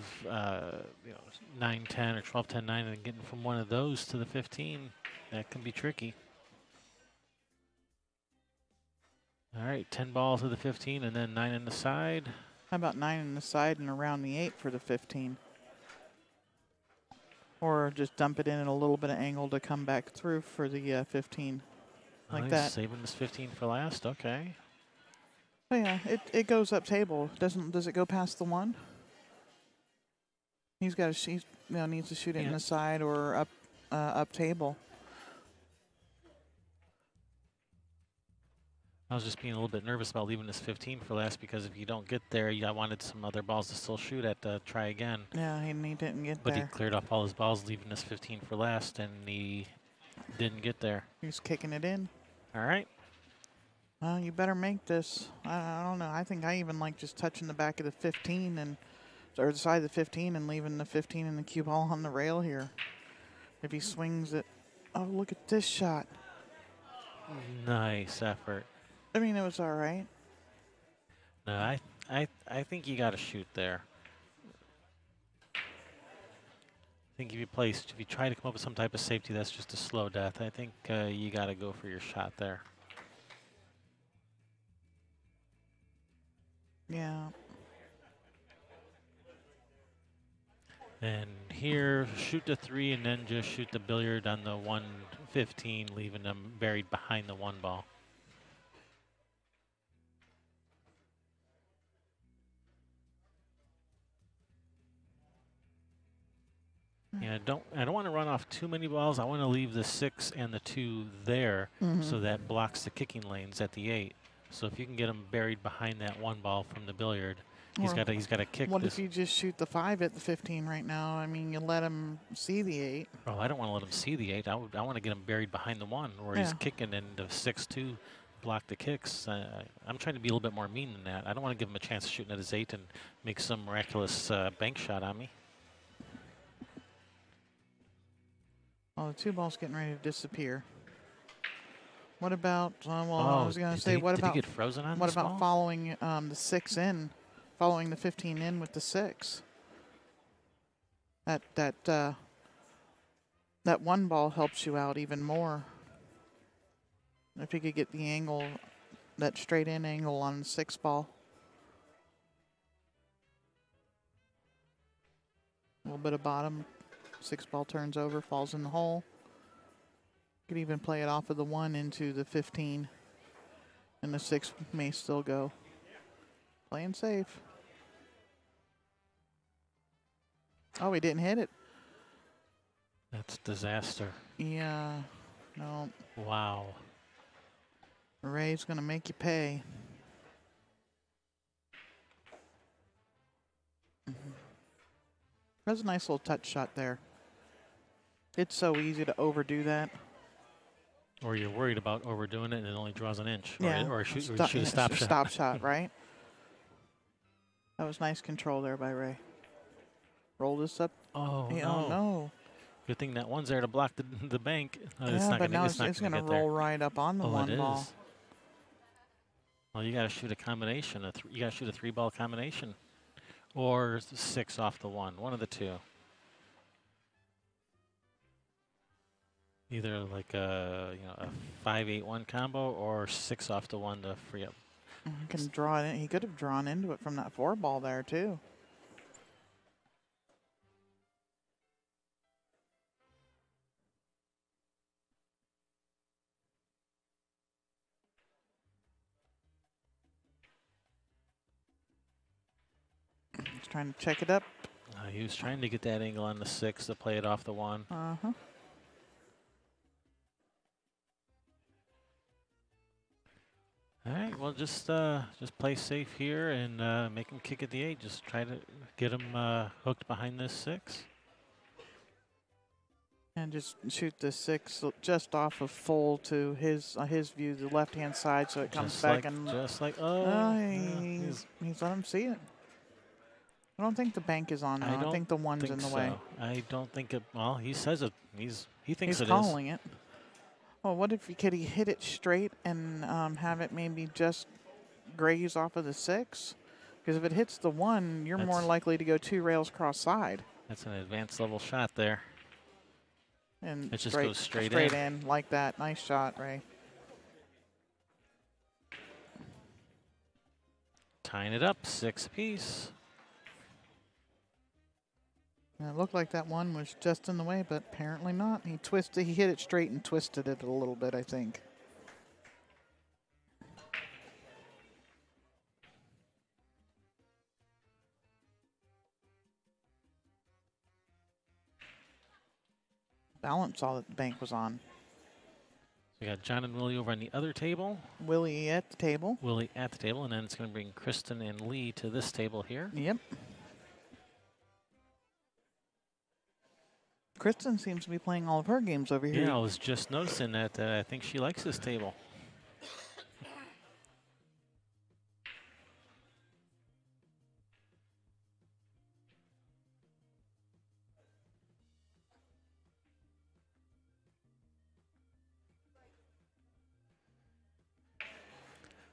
9, 10, or 12, 10, 9, and getting from one of those to the 15. That can be tricky. All right, 10 balls to the 15, and then 9 on the side. How about 9 on the side and around the 8 for the 15? Or just dump it in at a little bit of angle to come back through for the 15, like that. Saving this 15 for last. Okay. Oh yeah, it goes up table. Does it go past the 1? He's got to needs to shoot it in the side or up table. I was just being a little bit nervous about leaving this 15 for last because if you don't get there, I wanted some other balls to still shoot at to try again. Yeah, he didn't get but there. But he cleared off all his balls, leaving this 15 for last, and he didn't get there. He's kicking it in. All right. Well, you better make this. I don't know. I think I even like just touching the back of the 15 or the side of the 15 and leaving the 15 and the cue ball on the rail here. If he swings it. Oh, look at this shot. Nice effort. I mean, it was all right. No, I think you got to shoot there. I think if you try to come up with some type of safety, that's just a slow death. I think you got to go for your shot there. Yeah. And here, shoot the 3 and then just shoot the billiard on the 115, leaving them buried behind the 1 ball. Yeah, I don't want to run off too many balls. I want to leave the 6 and the 2 there, so that blocks the kicking lanes at the 8. So if you can get him buried behind that 1 ball from the billiard, he's got to kick. What if you just shoot the 5 at the 15 right now? I mean, you let him see the 8. Oh, I don't want to let him see the 8. I want to get him buried behind the 1 where he's kicking, and the 6-2 block the kicks. I'm trying to be a little bit more mean than that. I don't want to give him a chance of shooting at his 8 and make some miraculous bank shot on me. Oh, the 2 ball's getting ready to disappear. What about, well, Oh, I was going to say, what did about he get frozen on what this about ball? following the 6 in, following the 15 in with the 6? That 1 ball helps you out even more. If you could get the angle, that straight in angle on the 6 ball. A little bit of bottom, 6 ball turns over, falls in the hole. Could even play it off of the 1 into the 15, and the 6 may still go. Playing safe. Oh, he didn't hit it. That's disaster. Yeah, no. Wow. Ray's going to make you pay. That's a nice little touch shot there. It's so easy to overdo that. Or you're worried about overdoing it and it only draws an inch. Yeah. Or shoot a stop shot. Stop shot, right? That was nice control there by Ray. Roll this up. Oh, Hey, no. oh, no. Good thing that one's there to block the bank. Yeah, but now it's going to roll right up on the 1 ball. Is. Well, you got to shoot a combination. You got to shoot a 3-ball combination, or 6 off the 1. One of the two. Either like a a 5-8-1 combo or 6 off the 1 to free up. He can draw it in. He could have drawn into it from that 4 ball there too. He's trying to check it up. He was trying to get that angle on the 6 to play it off the 1. Uh-huh. All right, well, just play safe here and make him kick at the 8. Just try to get him hooked behind this 6. And just shoot the 6 just off of full to his view, the left-hand side, so it comes Just back like, and just like he's let him see it. I don't think the bank is on though. I think the 1's in the way. I don't think it. Well, he says it. He thinks He's it calling it. Well, what if could he hit it straight and have it maybe just graze off of the 6? Because if it hits the 1, you're more likely to go 2 rails cross side. That's an advanced level shot there. And it just goes straight in like that. Nice shot, Ray. Tying it up, 6 apiece. And it looked like that 1 was just in the way, but apparently not. He hit it straight and twisted it a little bit, I think. Balance saw that the bank was on. We got John and Willie over on the other table. Willie at the table. Willie at the table, and then it's going to bring Kristen and Lee to this table here. Yep. Kristen seems to be playing all of her games over here. Yeah, I was just noticing that. I think she likes this table.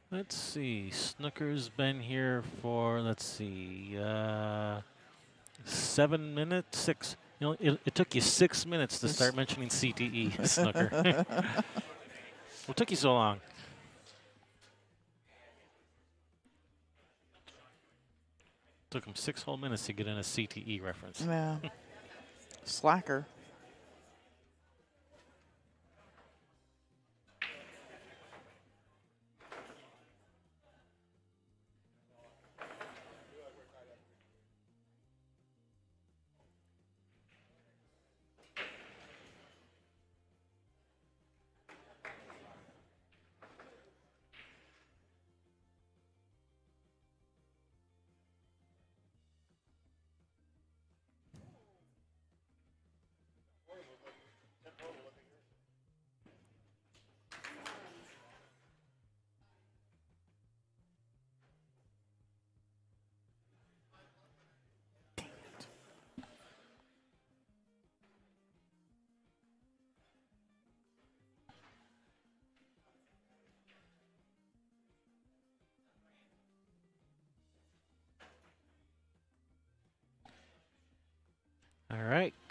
Let's see. Snooker's been here for, let's see, 7 minutes, 6. You know, it took you 6 minutes to start mentioning CTE, Snooker. What took you so long? Took him 6 whole minutes to get in a CTE reference. Yeah. Slacker.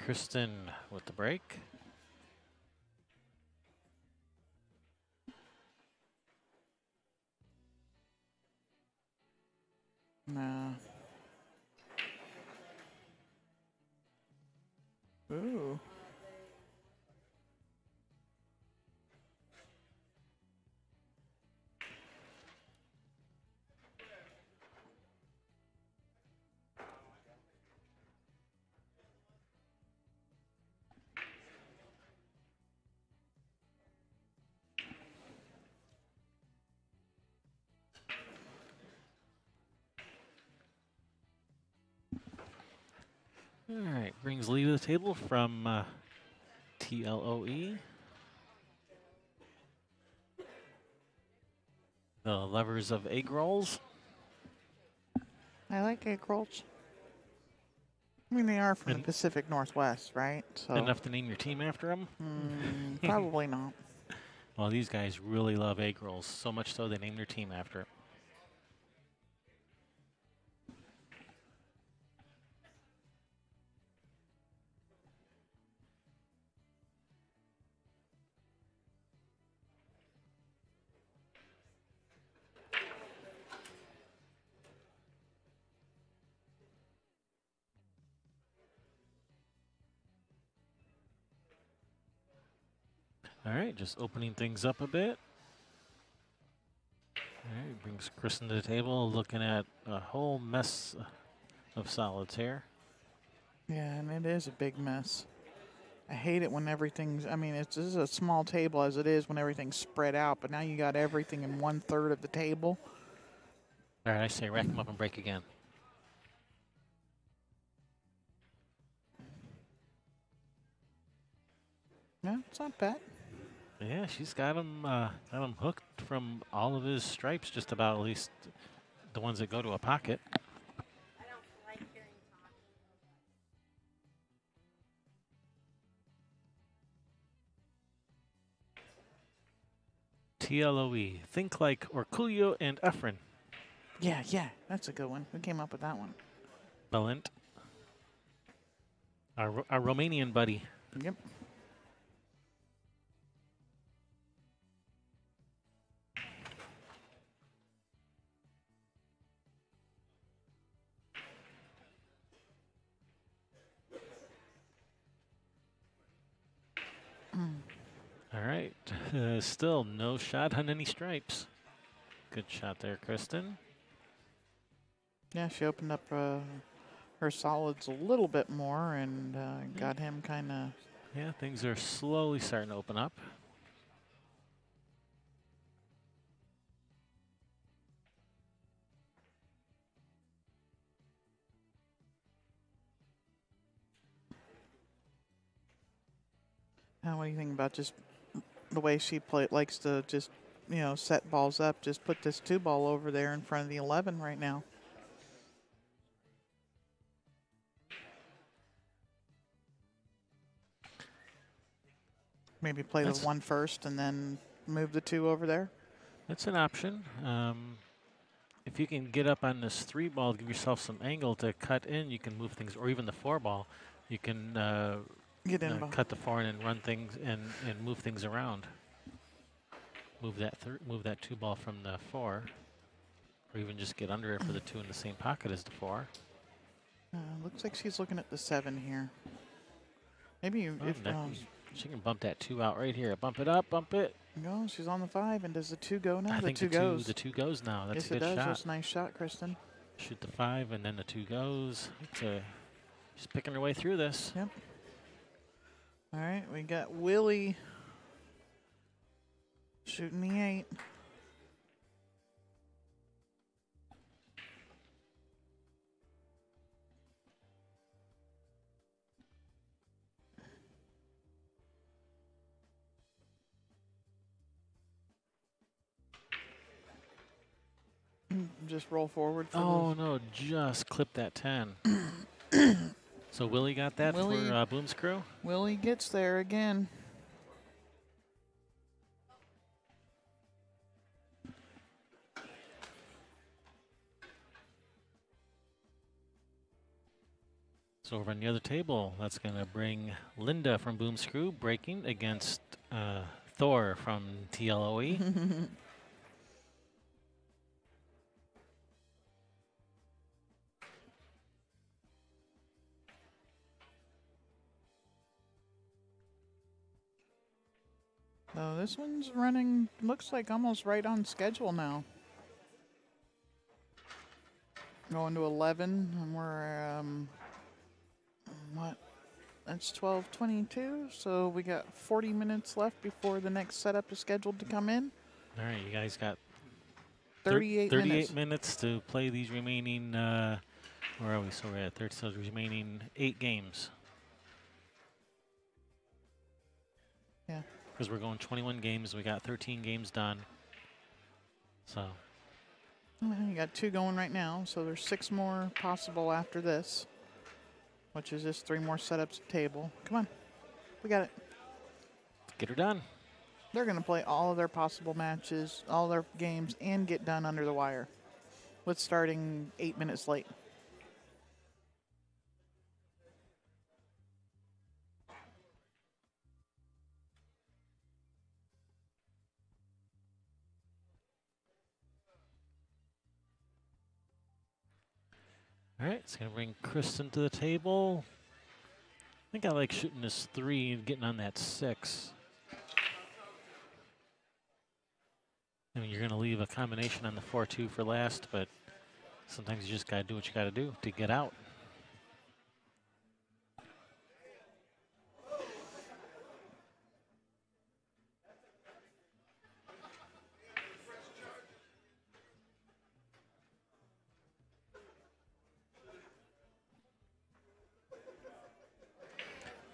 Kristen with the break. Nah. Ooh. All right, brings Lee to the table from T.L.O.E. The lovers of egg rolls. I like egg rolls. I mean, they are from the And Pacific Northwest, right? So enough to name your team after them? probably not. Well, these guys really love egg rolls, so much so they named their team after it. All right, just opening things up a bit. All right, brings Kristen to the table, looking at a whole mess of solids here. Yeah, and it is a big mess. I hate it when everything's, I mean, this is a small table as it is when everything's spread out, but now you got everything in 1/3 of the table. All right, I say rack them up and break again. No, it's not bad. Yeah, she's got him hooked from all of his stripes, just about, at least the ones that go to a pocket. T.L.O.E. Think like Orkulio and Efren. Yeah, that's a good one. Who came up with that one? Balint. Our Romanian buddy. Yep. All right, still no shot on any stripes. Good shot there, Kristen. Yeah, she opened up her solids a little bit more and got him kind of. Yeah, things are slowly starting to open up. What do you think about just the way she likes to just, set balls up? Just put this 2-ball over there in front of the 11 right now. Maybe play the 1 first and then move the 2 over there. That's an option. If you can get up on this 3-ball, give yourself some angle to cut in, you can move things, or even the 4-ball, you can cut the 4 in and run things and move things around. Move that 2-ball from the 4, or even just get under it for the 2 in the same pocket as the 4. Looks like she's looking at the 7 here. Maybe she can bump that 2 out right here. Bump it up, bump it. No, she's on the 5, and does the 2 go now? I think 2 goes. The 2 goes now. That's yes, a good it does. shot. That's a nice shot, Kristen. Shoot the 5, and then the 2 goes. She's picking her way through this. Yep. All right, we got Willie shooting the 8. Just roll forward. No, just clip that 10. So Willie got that for Boum's crew? Willie gets there again. So So over on the other table, that's going to bring Linda from Boom Screw breaking against Thor from T.L.O.E. So this one's running, looks like almost right on schedule now. Going to 11, and we're, what? That's 12:22, so we got 40 minutes left before the next setup is scheduled to come in. All right, you guys got 38 minutes. minutes to play these remaining, where are we? So we're at 30, so the remaining 8 games. Yeah. Because we're going 21 games, we got 13 games done. So. Well, you got 2 going right now, so there's 6 more possible after this, which is just 3 more setups at table. Come on, we got it. Get her done. They're going to play all of their possible matches, all their games, and get done under the wire with starting 8 minutes late. All right, it's going to bring Kristen to the table. I think I like shooting this 3 and getting on that 6. I mean, you're going to leave a combination on the 4-2 for last, but sometimes you just got to do what you got to do to get out.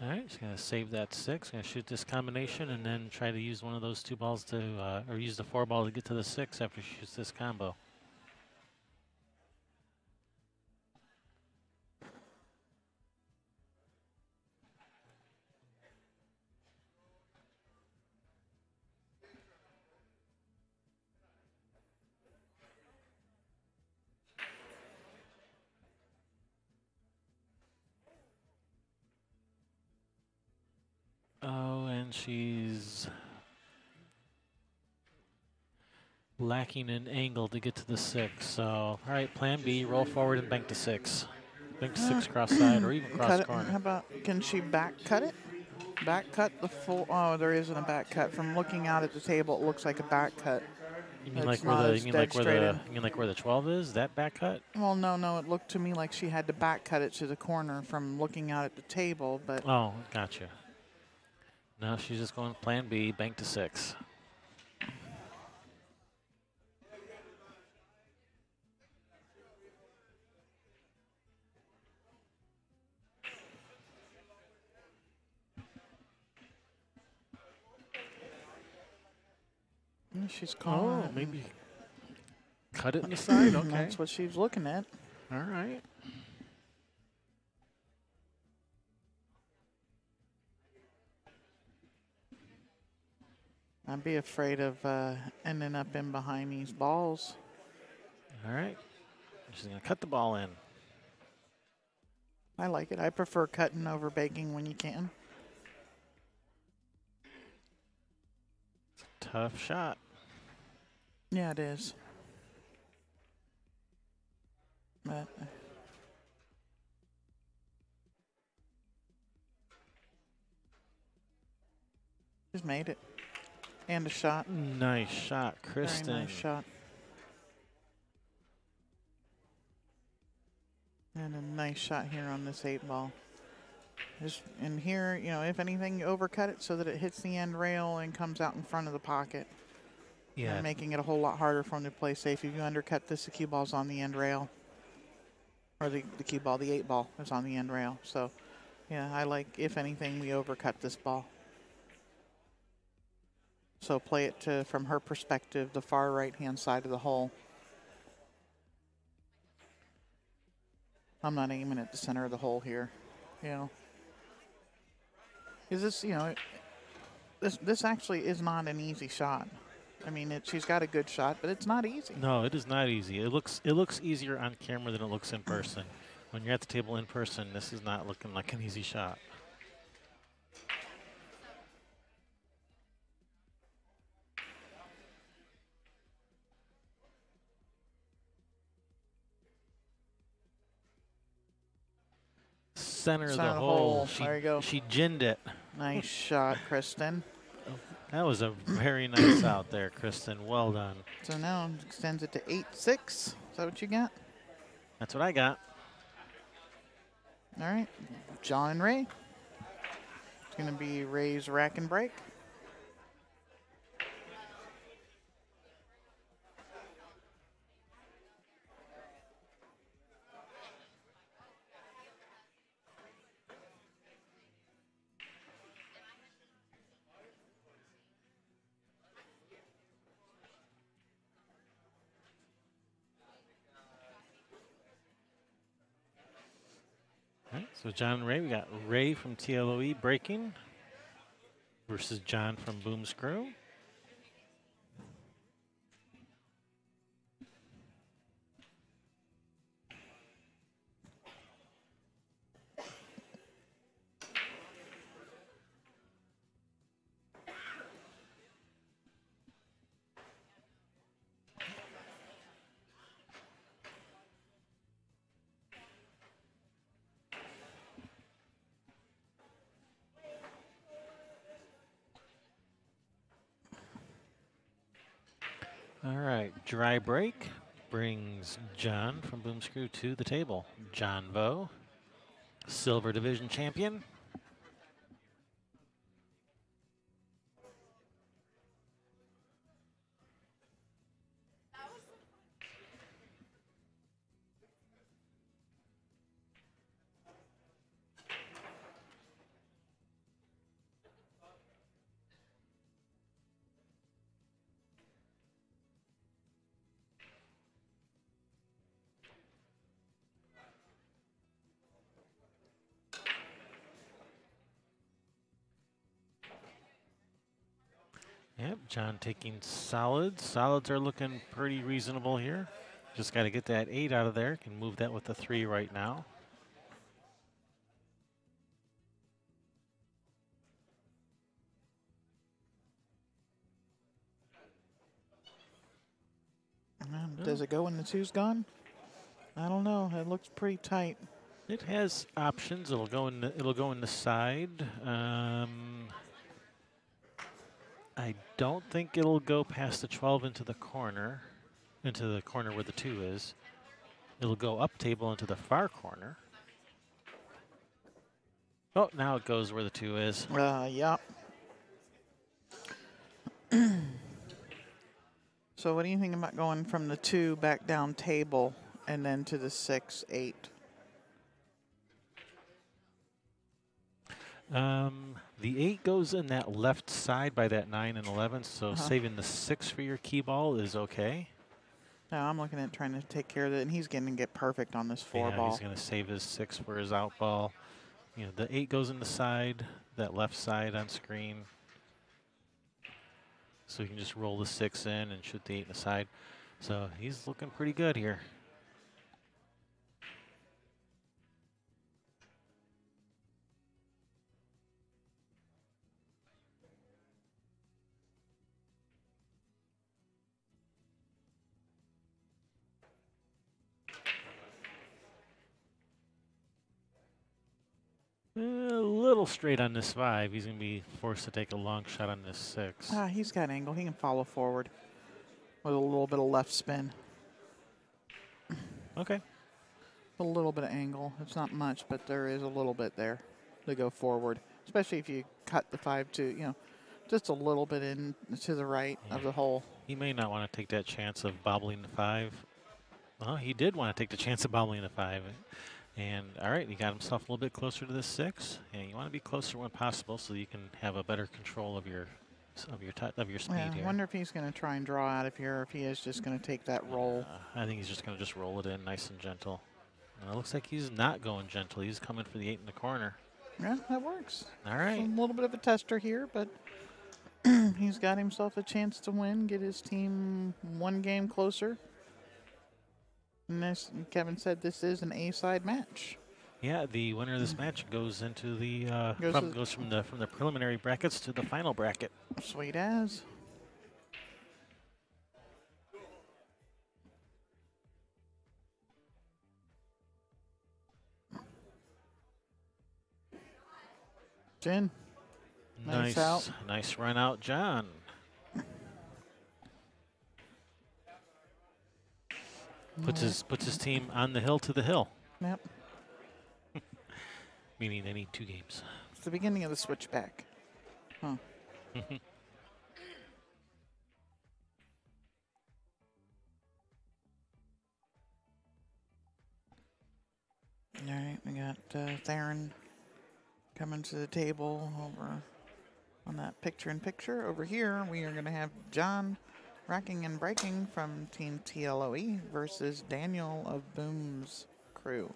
All right, she's going to save that 6. Going to shoot this combination and then try to use one of those 2 balls to, or use the 4 ball to get to the 6 after she shoots this combo. Oh, and she's lacking an angle to get to the 6. So, all right, plan B, roll forward and bank to 6. Bank to 6 cross side or even cross corner. How about, can she back cut it? Back cut the full, oh, there isn't a back cut. From looking out at the table, it looks like a back cut. You mean like where the 12 is? That back cut? Well, no, it looked to me like she had to back cut it to the corner from looking out at the table, but. Oh, gotcha. No, she's just going plan B, bank to 6. She's calling. Oh, maybe cut it in the side. Okay. That's what she's looking at. All right. I'd be afraid of ending up in behind these balls. All right. She's going to cut the ball in. I like it. I prefer cutting over baking when you can. It's a tough shot. Yeah, it is. But just made it. And a shot. Nice shot, Kristen. Very nice shot. And a nice shot here on this 8 ball. Just in here, you know, if anything, you overcut it so that it hits the end rail and comes out in front of the pocket. Yeah. And making it a whole lot harder for them to play safe. If you undercut this, the cue ball's on the end rail. Or the cue ball, the 8 ball is on the end rail. So, yeah, I like, if anything, we overcut this ball. So play it to, from her perspective, the far right-hand side of the hole. I'm not aiming at the center of the hole here, you know. Is this, you know, this actually is not an easy shot. I mean, she's got a good shot, but it's not easy. No, it is not easy. It looks easier on camera than it looks in person. When you're at the table in person, this is not looking like an easy shot. Center of the hole. There you go. She ginned it. Nice shot, Kristen. That was a very nice out there, Kristen. Well done. So now it extends it to 8-6. Is that what you got? That's what I got. All right. John and Ray. It's going to be Ray's rack and break. All right, so John and Ray, we got Ray from T.L.O.E. breaking versus John from Boum Screw. All right, dry break brings John from Boum Screw to the table. John Vo, Silver Division champion. Yep, John taking solids. Solids are looking pretty reasonable here. Just got to get that 8 out of there. Can move that with the 3 right now. Does it go when the 2's gone? I don't know. It looks pretty tight. It has options. It'll go in the side. I don't think it'll go past the 12 into the corner where the 2 is. It'll go up table into the far corner. Oh, now it goes where the 2 is. Yeah. So what do you think about going from the 2 back down table and then to the 6, 8? The 8 goes in that left side by that 9 and 11, so saving the 6 for your key ball is okay. No, I'm looking at trying to take care of it, and he's going to get perfect on this 4 ball. He's going to save his 6 for his out ball. You know, the 8 goes in the side, that left side on screen. So you can just roll the 6 in and shoot the 8 in the side. So he's looking pretty good here. A little straight on this 5. He's going to be forced to take a long shot on this 6. He's got angle. He can follow forward with a little bit of left spin. Okay. A little bit of angle. It's not much, but there is a little bit there to go forward, especially if you cut the 5 to, you know, just a little bit in to the right of the hole. He may not want to take that chance of bobbling the 5. Well, he did want to take the chance of bobbling the 5. And all right, he got himself a little bit closer to this 6. And you want to be closer when possible so you can have a better control of your speed here. I wonder if he's going to try and draw out of here, or if he is just going to take that roll. I think he's just going to just roll it in nice and gentle. It looks like he's not going gentle. He's coming for the 8 in the corner. Yeah, that works. All right. So a little bit of a tester here, but he's got himself a chance to win, get his team 1 game closer. And Kevin said this is an A-side match. Yeah, the winner of this match goes into the goes from the preliminary brackets to the final bracket. Sweet as. Jen. Nice out. Nice run out, John. Puts his team on the hill to the hill. Yep. Meaning they need 2 games. It's the beginning of the switchback. Huh. All right, we got Theron coming to the table over on that picture-in-picture. Over here, we are going to have John racking and breaking from Team T.L.O.E. versus Daniel of Boum's crew.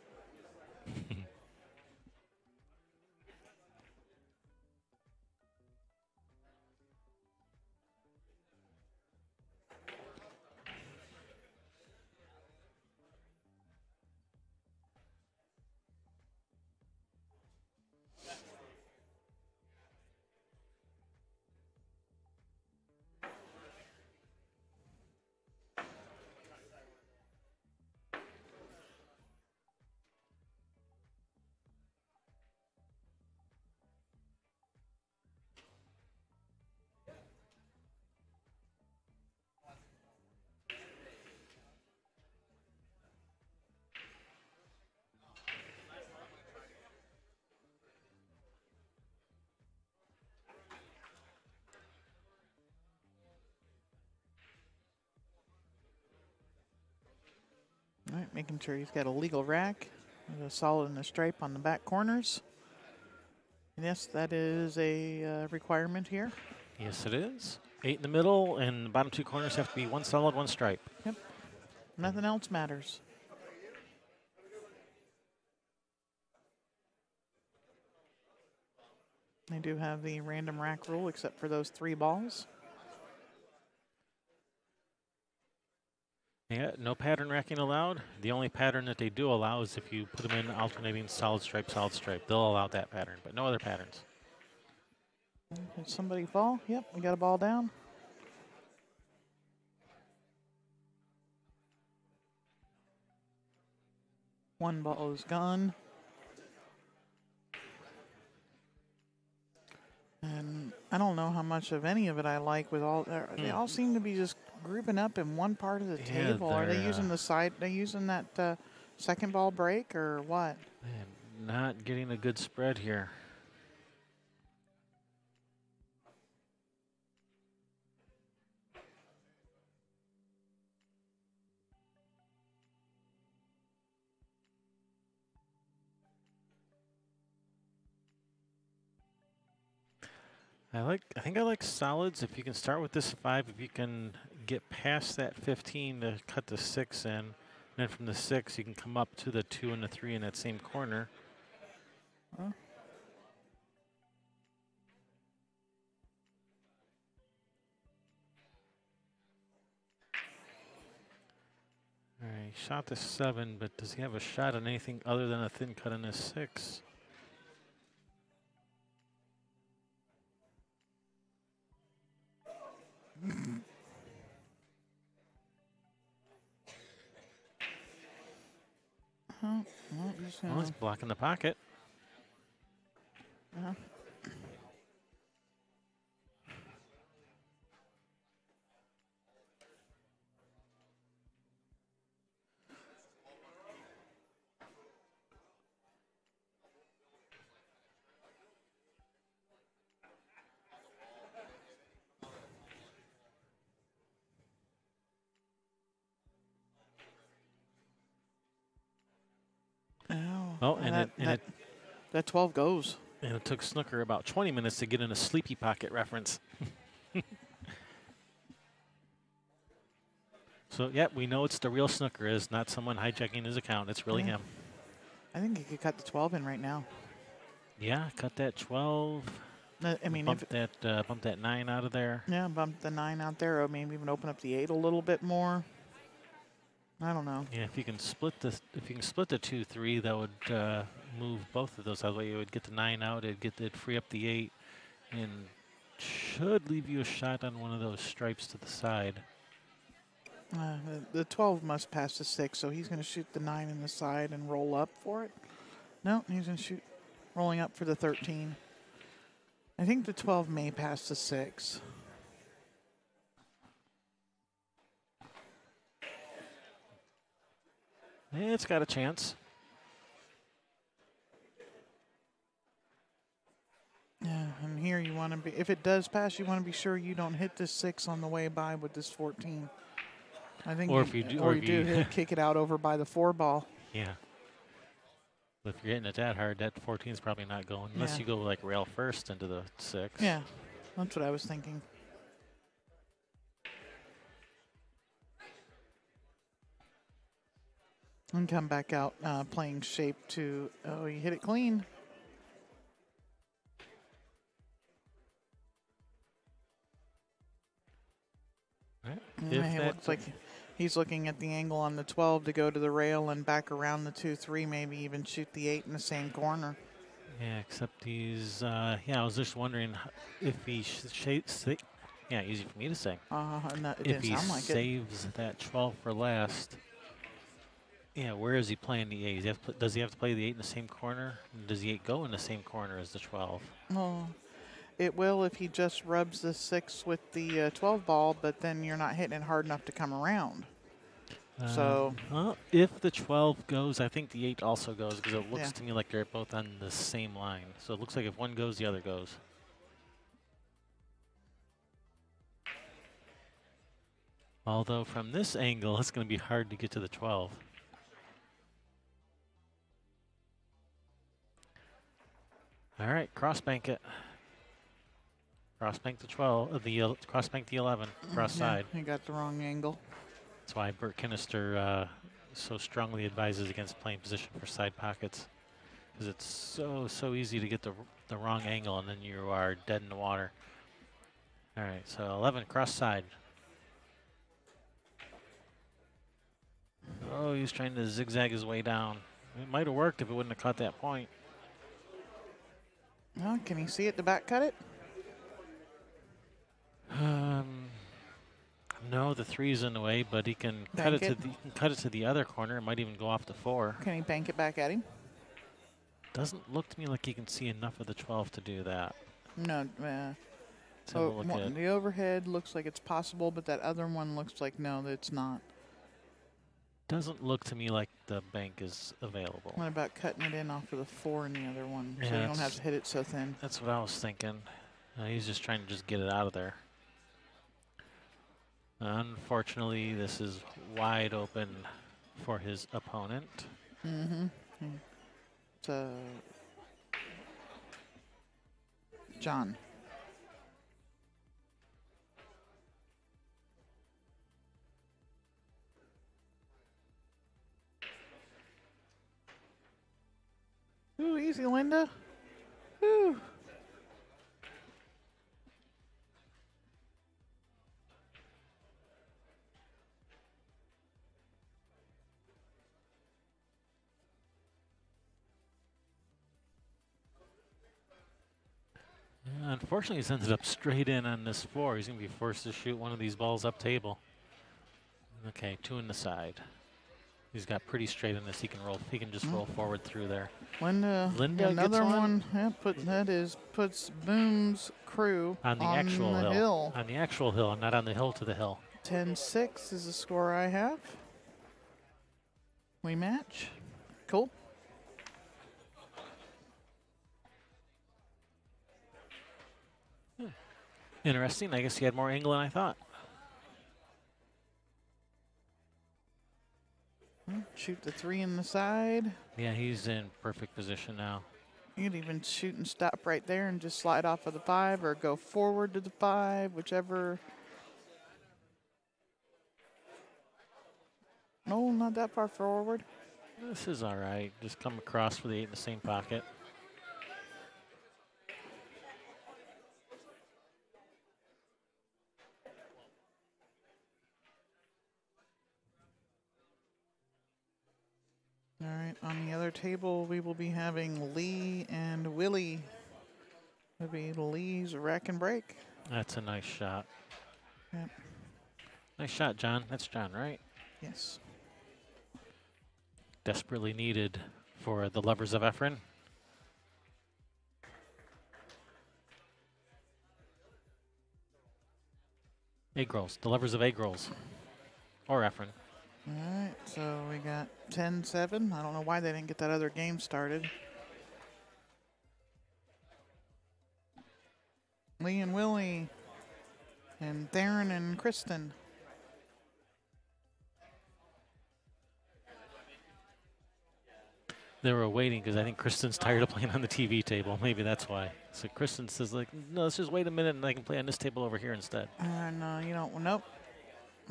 All right, making sure he's got a legal rack with a solid and a stripe on the back corners. And yes, that is a requirement here. Yes, it is. 8 in the middle, and the bottom 2 corners have to be 1 solid, 1 stripe. Yep. Nothing else matters. They do have the random rack rule except for those 3 balls. Yeah, no pattern racking allowed. The only pattern that they do allow is if you put them in alternating solid stripe, solid stripe. They'll allow that pattern, but no other patterns. Did somebody fall? Yep, we got a ball down. One ball is gone. And I don't know how much of any of it I like with all, they all seem to be just grouping up in one part of the table. Are they using the side, they using that second ball break or what? Man, not getting a good spread here. I think I like solids. If you can start with this 5, if you can get past that 15 to cut the 6 in, and then from the 6 you can come up to the 2 and the 3 in that same corner. Huh? All right, shot the 7, but does he have a shot on anything other than a thin cut on his 6? Well, it's blocking the pocket. Oh, and that 12 goes. And it took Snooker about 20 minutes to get in a sleepy pocket reference. So, yeah, we know it's the real Snooker is, not someone hijacking his account. It's really him. I think he could cut the 12 in right now. Yeah, cut that 12. I mean, bump that 9 out of there. Yeah, bump the 9 out there, or maybe even open up the 8 a little bit more. I don't know. Yeah, if you can split the 2-3, that would move both of those. That way, you would get the 9 out. It'd free up the 8, and should leave you a shot on one of those stripes to the side. The 12 must pass the 6, so he's going to shoot the 9 in the side and roll up for it. No, he's going to shoot rolling up for the 13. I think the 12 may pass the 6. It's got a chance. Yeah, and here you want to be, if it does pass, you want to be sure you don't hit this 6 on the way by with this 14. I think, Or if you do, or you do kick it out over by the 4 ball. Yeah. But if you're hitting it that hard, that 14 is probably not going unless you go like rail first into the 6. Yeah, that's what I was thinking. And come back out playing shape to, oh, you hit it clean. Right. It looks like he's looking at the angle on the 12 to go to the rail and back around the 2-3, maybe even shoot the 8 in the same corner. Yeah, except he's, I was just wondering if he, easy for me to say. No, it If didn't he sound like it. saves that 12 for last, where is he playing the 8? Does he have to play the 8 in the same corner? Does the 8 go in the same corner as the 12? Oh, it will if he just rubs the 6 with the 12 ball, but then you're not hitting it hard enough to come around. So, well, if the 12 goes, I think the 8 also goes because it looks to me like they're both on the same line. So it looks like if one goes, the other goes. Although from this angle, it's going to be hard to get to the 12. All right, cross bank it. Cross bank the 12, cross bank the 11, cross side. He got the wrong angle. That's why Bert Kinnister so strongly advises against playing position for side pockets, because it's so easy to get the wrong angle and then you are dead in the water. All right, so 11 cross side. Oh, he's trying to zigzag his way down. It might have worked if it wouldn't have caught that point. Oh, can he see it to back cut it? No, the 3's in the way, but he can cut it to the other corner. It might even go off the 4. Can he bank it back at him? Doesn't look to me like he can see enough of the 12 to do that. No. The overhead looks like it's possible, but that other one looks like no, it's not. Doesn't look to me like the bank is available. What about cutting it in off of the 4 in the other one, so Yeah, you don't have to hit it so thin? That's what I was thinking. He's just trying to just get it out of there. Unfortunately, this is wide open for his opponent. So, John. Ooh, easy, Linda. Ooh. Yeah, unfortunately, he's ended up straight in on this 4. He's going to be forced to shoot one of these balls up table. Okay, 2 in the side. He's got pretty straight in this. He can roll. He can just roll forward through there. Linda another gets one. Yeah, puts Boom's crew on the actual hill. On the actual hill, not on the hill to the hill. 10-6 is the score I have. We match. Cool. Interesting. I guess he had more angle than I thought. Shoot the 3 in the side. Yeah, he's in perfect position now. You could even shoot and stop right there and just slide off of the 5 or go forward to the 5, whichever. No, not that far forward. This is all right. Just come across for the 8 in the same pocket. On the other table, we will be having Lee and Willie. It'll be Lee's rack and break. That's a nice shot. Yep. Nice shot, John. That's John, right? Yes. Desperately needed for the lovers of Efren. Egg rolls. The lovers of egg rolls. Or Efren. All right, so we got 10-7. I don't know why they didn't get that other game started. Lee and Willie. And Theron and Kristen. They were waiting because I think Kristen's tired of playing on the TV table. Maybe that's why. So Kristen says, like, no, let's just wait a minute and I can play on this table over here instead. No, you don't. Nope.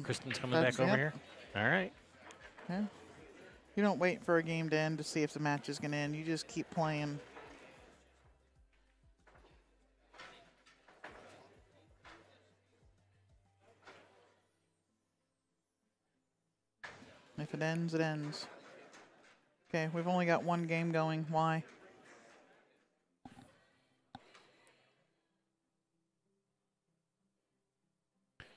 Kristen's coming back over here? All right. Yeah. You don't wait for a game to end to see if the match is going to end. You just keep playing. If it ends, it ends. Okay, we've only got one game going. Why?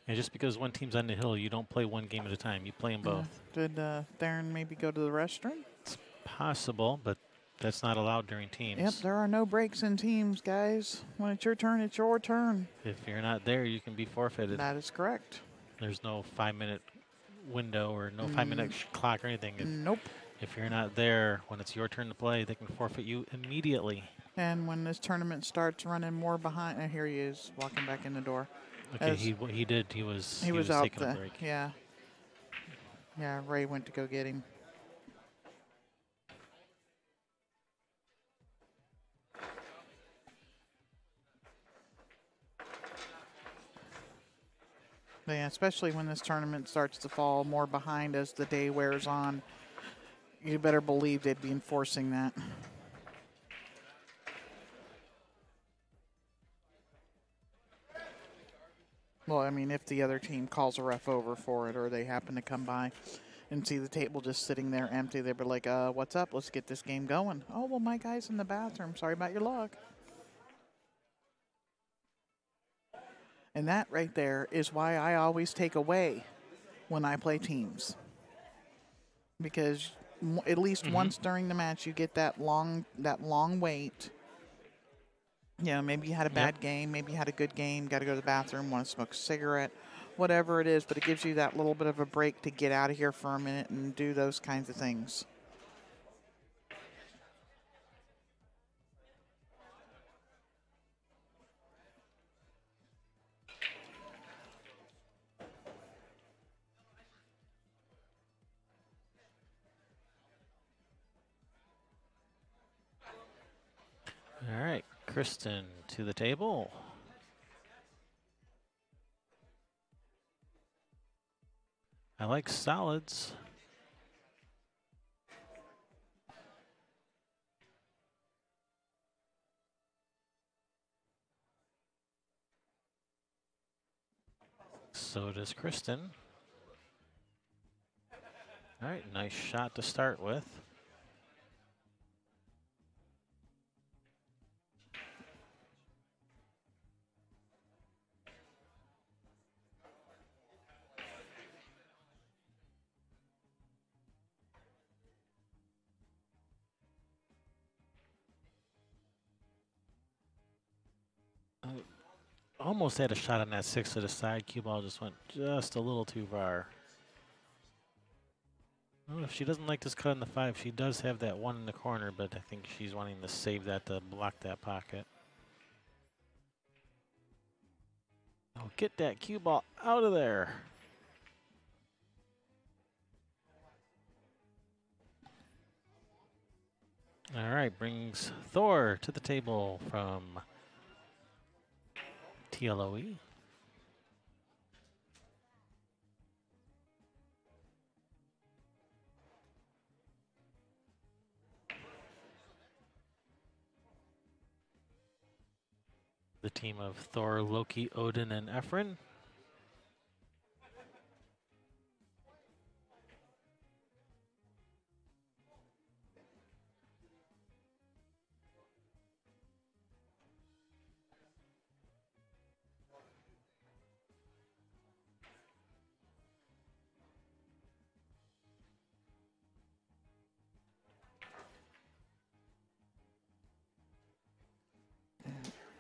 And just because one team's on the hill, you don't play one game at a time. You play them both. Did Theron maybe go to the restroom? It's possible, but that's not allowed during teams. Yep, there are no breaks in teams, guys. When it's your turn, it's your turn. If you're not there, you can be forfeited. That is correct. There's no 5-minute window or no 5-minute clock or anything. Nope. If you're not there when it's your turn to play, they can forfeit you immediately. And when this tournament starts running more behind, here he is walking back in the door. Okay, he was out taking a break. Yeah. Yeah, Ray went to go get him. But yeah, especially when this tournament starts to fall more behind as the day wears on, you better believe they'd be enforcing that. Well, I mean, if the other team calls a ref over for it or they happen to come by and see the table just sitting there empty, they'd be like, what's up? Let's get this game going. Oh, well, my guy's in the bathroom. Sorry about your luck. And that right there is why I always take away when I play teams. Because at least once during the match, you get that long wait. You know, maybe you had a bad game, maybe you had a good game, got to go to the bathroom, want to smoke a cigarette, whatever it is, but it gives you that little bit of a break to get out of here for a minute and do those kinds of things. All right, Kristen to the table. I like solids. So does Kristen. All right, nice shot to start with. Almost had a shot on that 6 to the side. Cue ball just went just a little too far. Well, if she doesn't like this cut on the 5, she does have that 1 in the corner, but I think she's wanting to save that to block that pocket. Oh, get that cue ball out of there. All right, brings Thor to the table from T.L.O.E. The team of Thor, Loki, Odin, and Efren.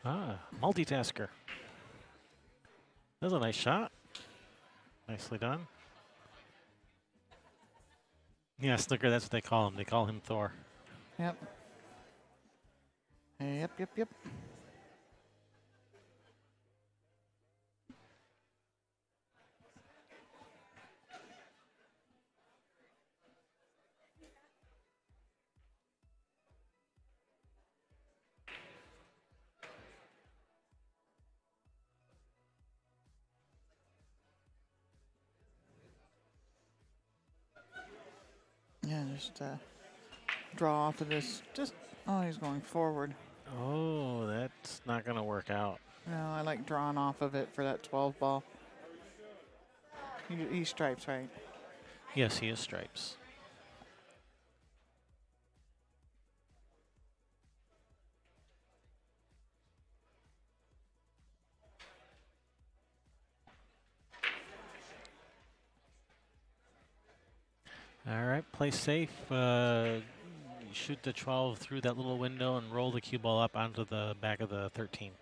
Ah, multitasker. That was a nice shot. Nicely done. Yeah, Snooker, that's what they call him. They call him Thor. Yep. Yep, yep, yep. Yeah, just draw off of this. Oh, he's going forward. Oh, that's not going to work out. No, I like drawing off of it for that 12 ball. He stripes, right? Yes, he is stripes. All right, play safe. Shoot the 12 through that little window and roll the cue ball up onto the back of the 13.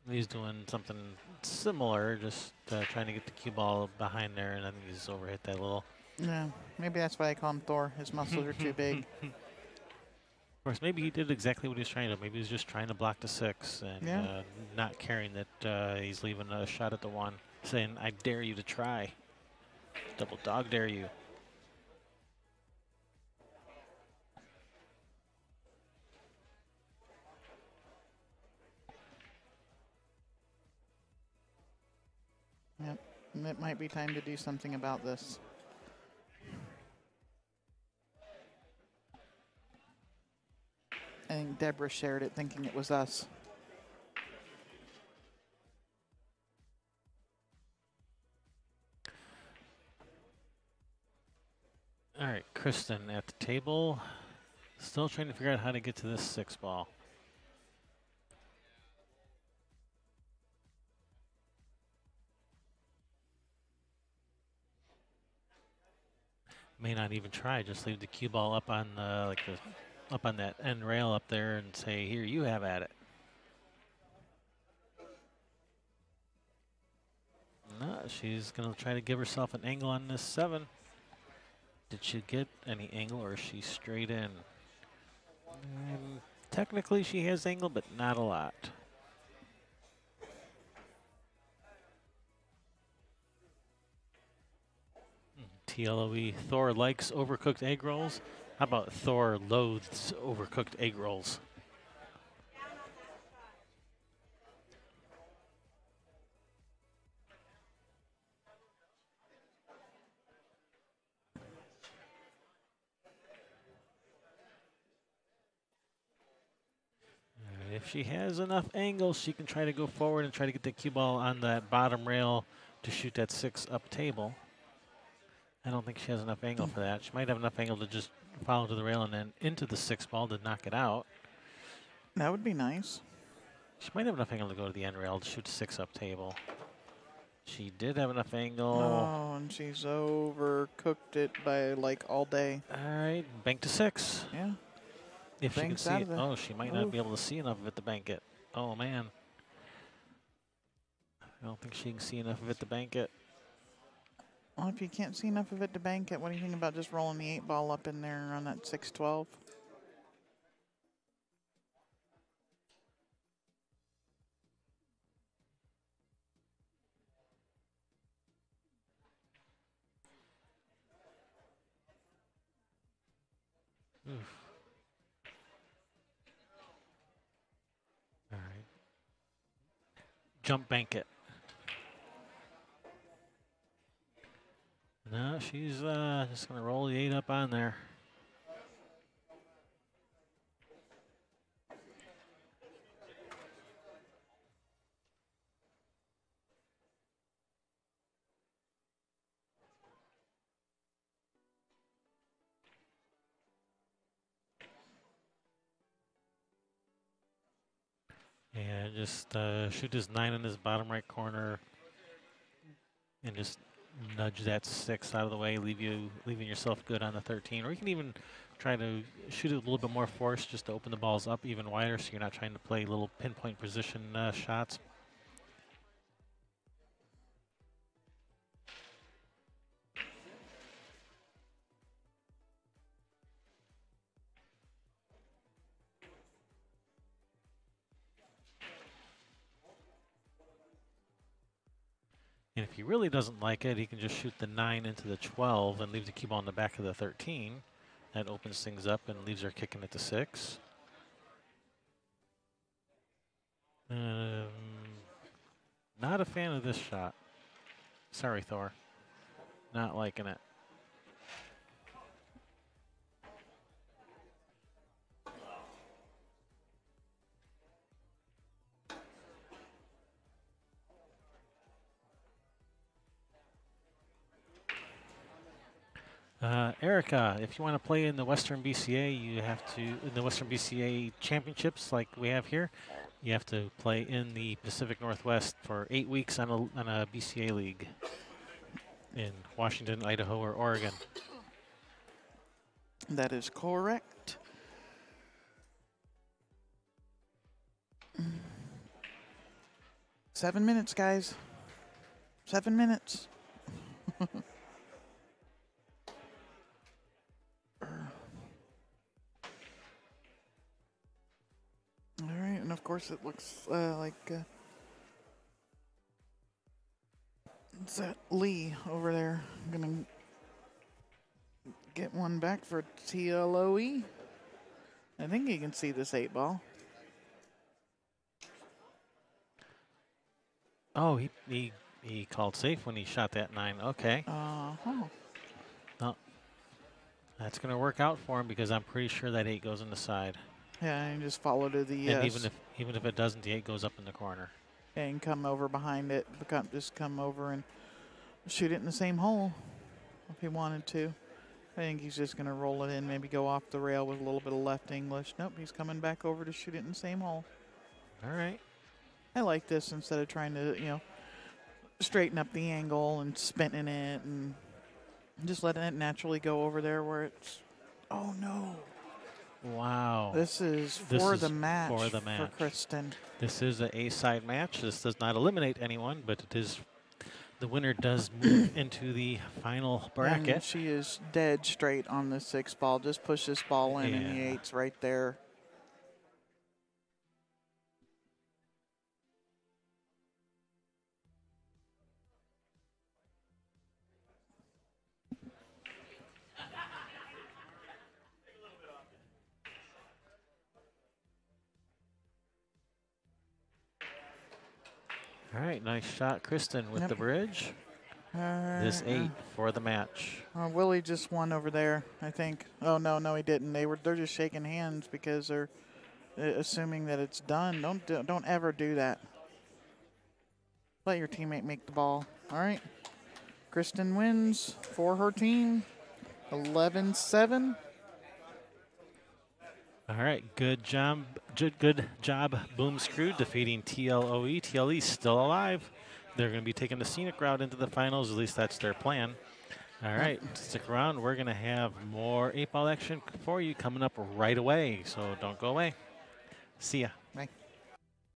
He's doing something similar, just trying to get the cue ball behind there, and then he's overhit that little. Yeah, maybe that's why I call him Thor. His muscles are too big. Of course, maybe he did exactly what he was trying to do. Maybe he was just trying to block the 6 and Yeah. not caring that he's leaving a shot at the 1, saying, I dare you to try. Double dog dare you. Yep. It might be time to do something about this. I think Deborah shared it thinking it was us. All right, Kristen at the table. Still trying to figure out how to get to this 6 ball. May not even try. Just leave the cue ball up on up on that end rail up there and say, "Here, you have at it." No, she's gonna try to give herself an angle on this 7. Did she get any angle, or is she straight in? Technically, she has angle, but not a lot. T.L.O.E. Thor likes overcooked egg rolls. How about Thor loathes overcooked egg rolls? If she has enough angle, she can try to go forward and try to get the cue ball on that bottom rail to shoot that 6 up table. I don't think she has enough angle for that. She might have enough angle to just follow to the rail and then into the 6 ball to knock it out. That would be nice. She might have enough angle to go to the end rail to shoot 6 up table. She did have enough angle. Oh, and she's overcooked it by like all day. All right, bank to 6. Yeah. If she can Banks see out it. of there. Oh, she might not be able to see enough of it to bank it. Oh, man. I don't think she can see enough of it to bank it. Well, if you can't see enough of it to bank it, what do you think about just rolling the 8 ball up in there on that 6-12? Oof. All right. Jump bank it. No, she's just going to roll the 8 up on there. And just shoot this 9 in this bottom right corner and just nudge that 6 out of the way, leaving yourself good on the 13. Or you can even try to shoot it with a little bit more force just to open the balls up even wider so you're not trying to play little pinpoint position shots. And if he really doesn't like it, he can just shoot the 9 into the 12 and leave the cue ball in the back of the 13. That opens things up and leaves her kicking it to 6. Not a fan of this shot. Sorry, Thor. Not liking it. Erica, if you want to play in the Western BCA, you have to, in the Western BCA championships like we have here, you have to play in the Pacific Northwest for 8 weeks on a BCA league in Washington, Idaho, or Oregon. That is correct. Seven minutes, guys. 7 minutes. All right, and of course it looks like it's that Lee over there. I'm gonna get one back for T.L.O.E. I think you can see this 8 ball. Oh, he called safe when he shot that 9. Okay. Well, that's going to work out for him because I'm pretty sure that 8 goes in the side. Yeah, and just follow to the yes. And even if it doesn't, the 8 goes up in the corner. And come over behind it. Just come over and shoot it in the same hole if he wanted to. I think he's just going to roll it in, maybe go off the rail with a little bit of left English. Nope, he's coming back over to shoot it in the same hole. All right. I like this instead of trying to, straighten up the angle and spinning it and just letting it naturally go over there where it's, oh no. Wow. This is for the match for Kristen. This is an A-side match. This does not eliminate anyone, but it is, the winner does move into the final bracket. And she is dead straight on the 6 ball. Just push this ball in and the 8's right there. All right, nice shot, Kristen, with the bridge. This 8 for the match. Willie just won over there, I think. Oh no, he didn't. They're just shaking hands because they're assuming that it's done. Don't ever do that. Let your teammate make the ball. All right. Kristen wins for her team. 11-7. All right, good job, Boum's crew defeating T.L.O.E. T.L.E. still alive. They're going to be taking the scenic route into the finals. At least that's their plan. All right, stick around. We're going to have more 8-ball action for you coming up right away. So don't go away. See ya. Bye.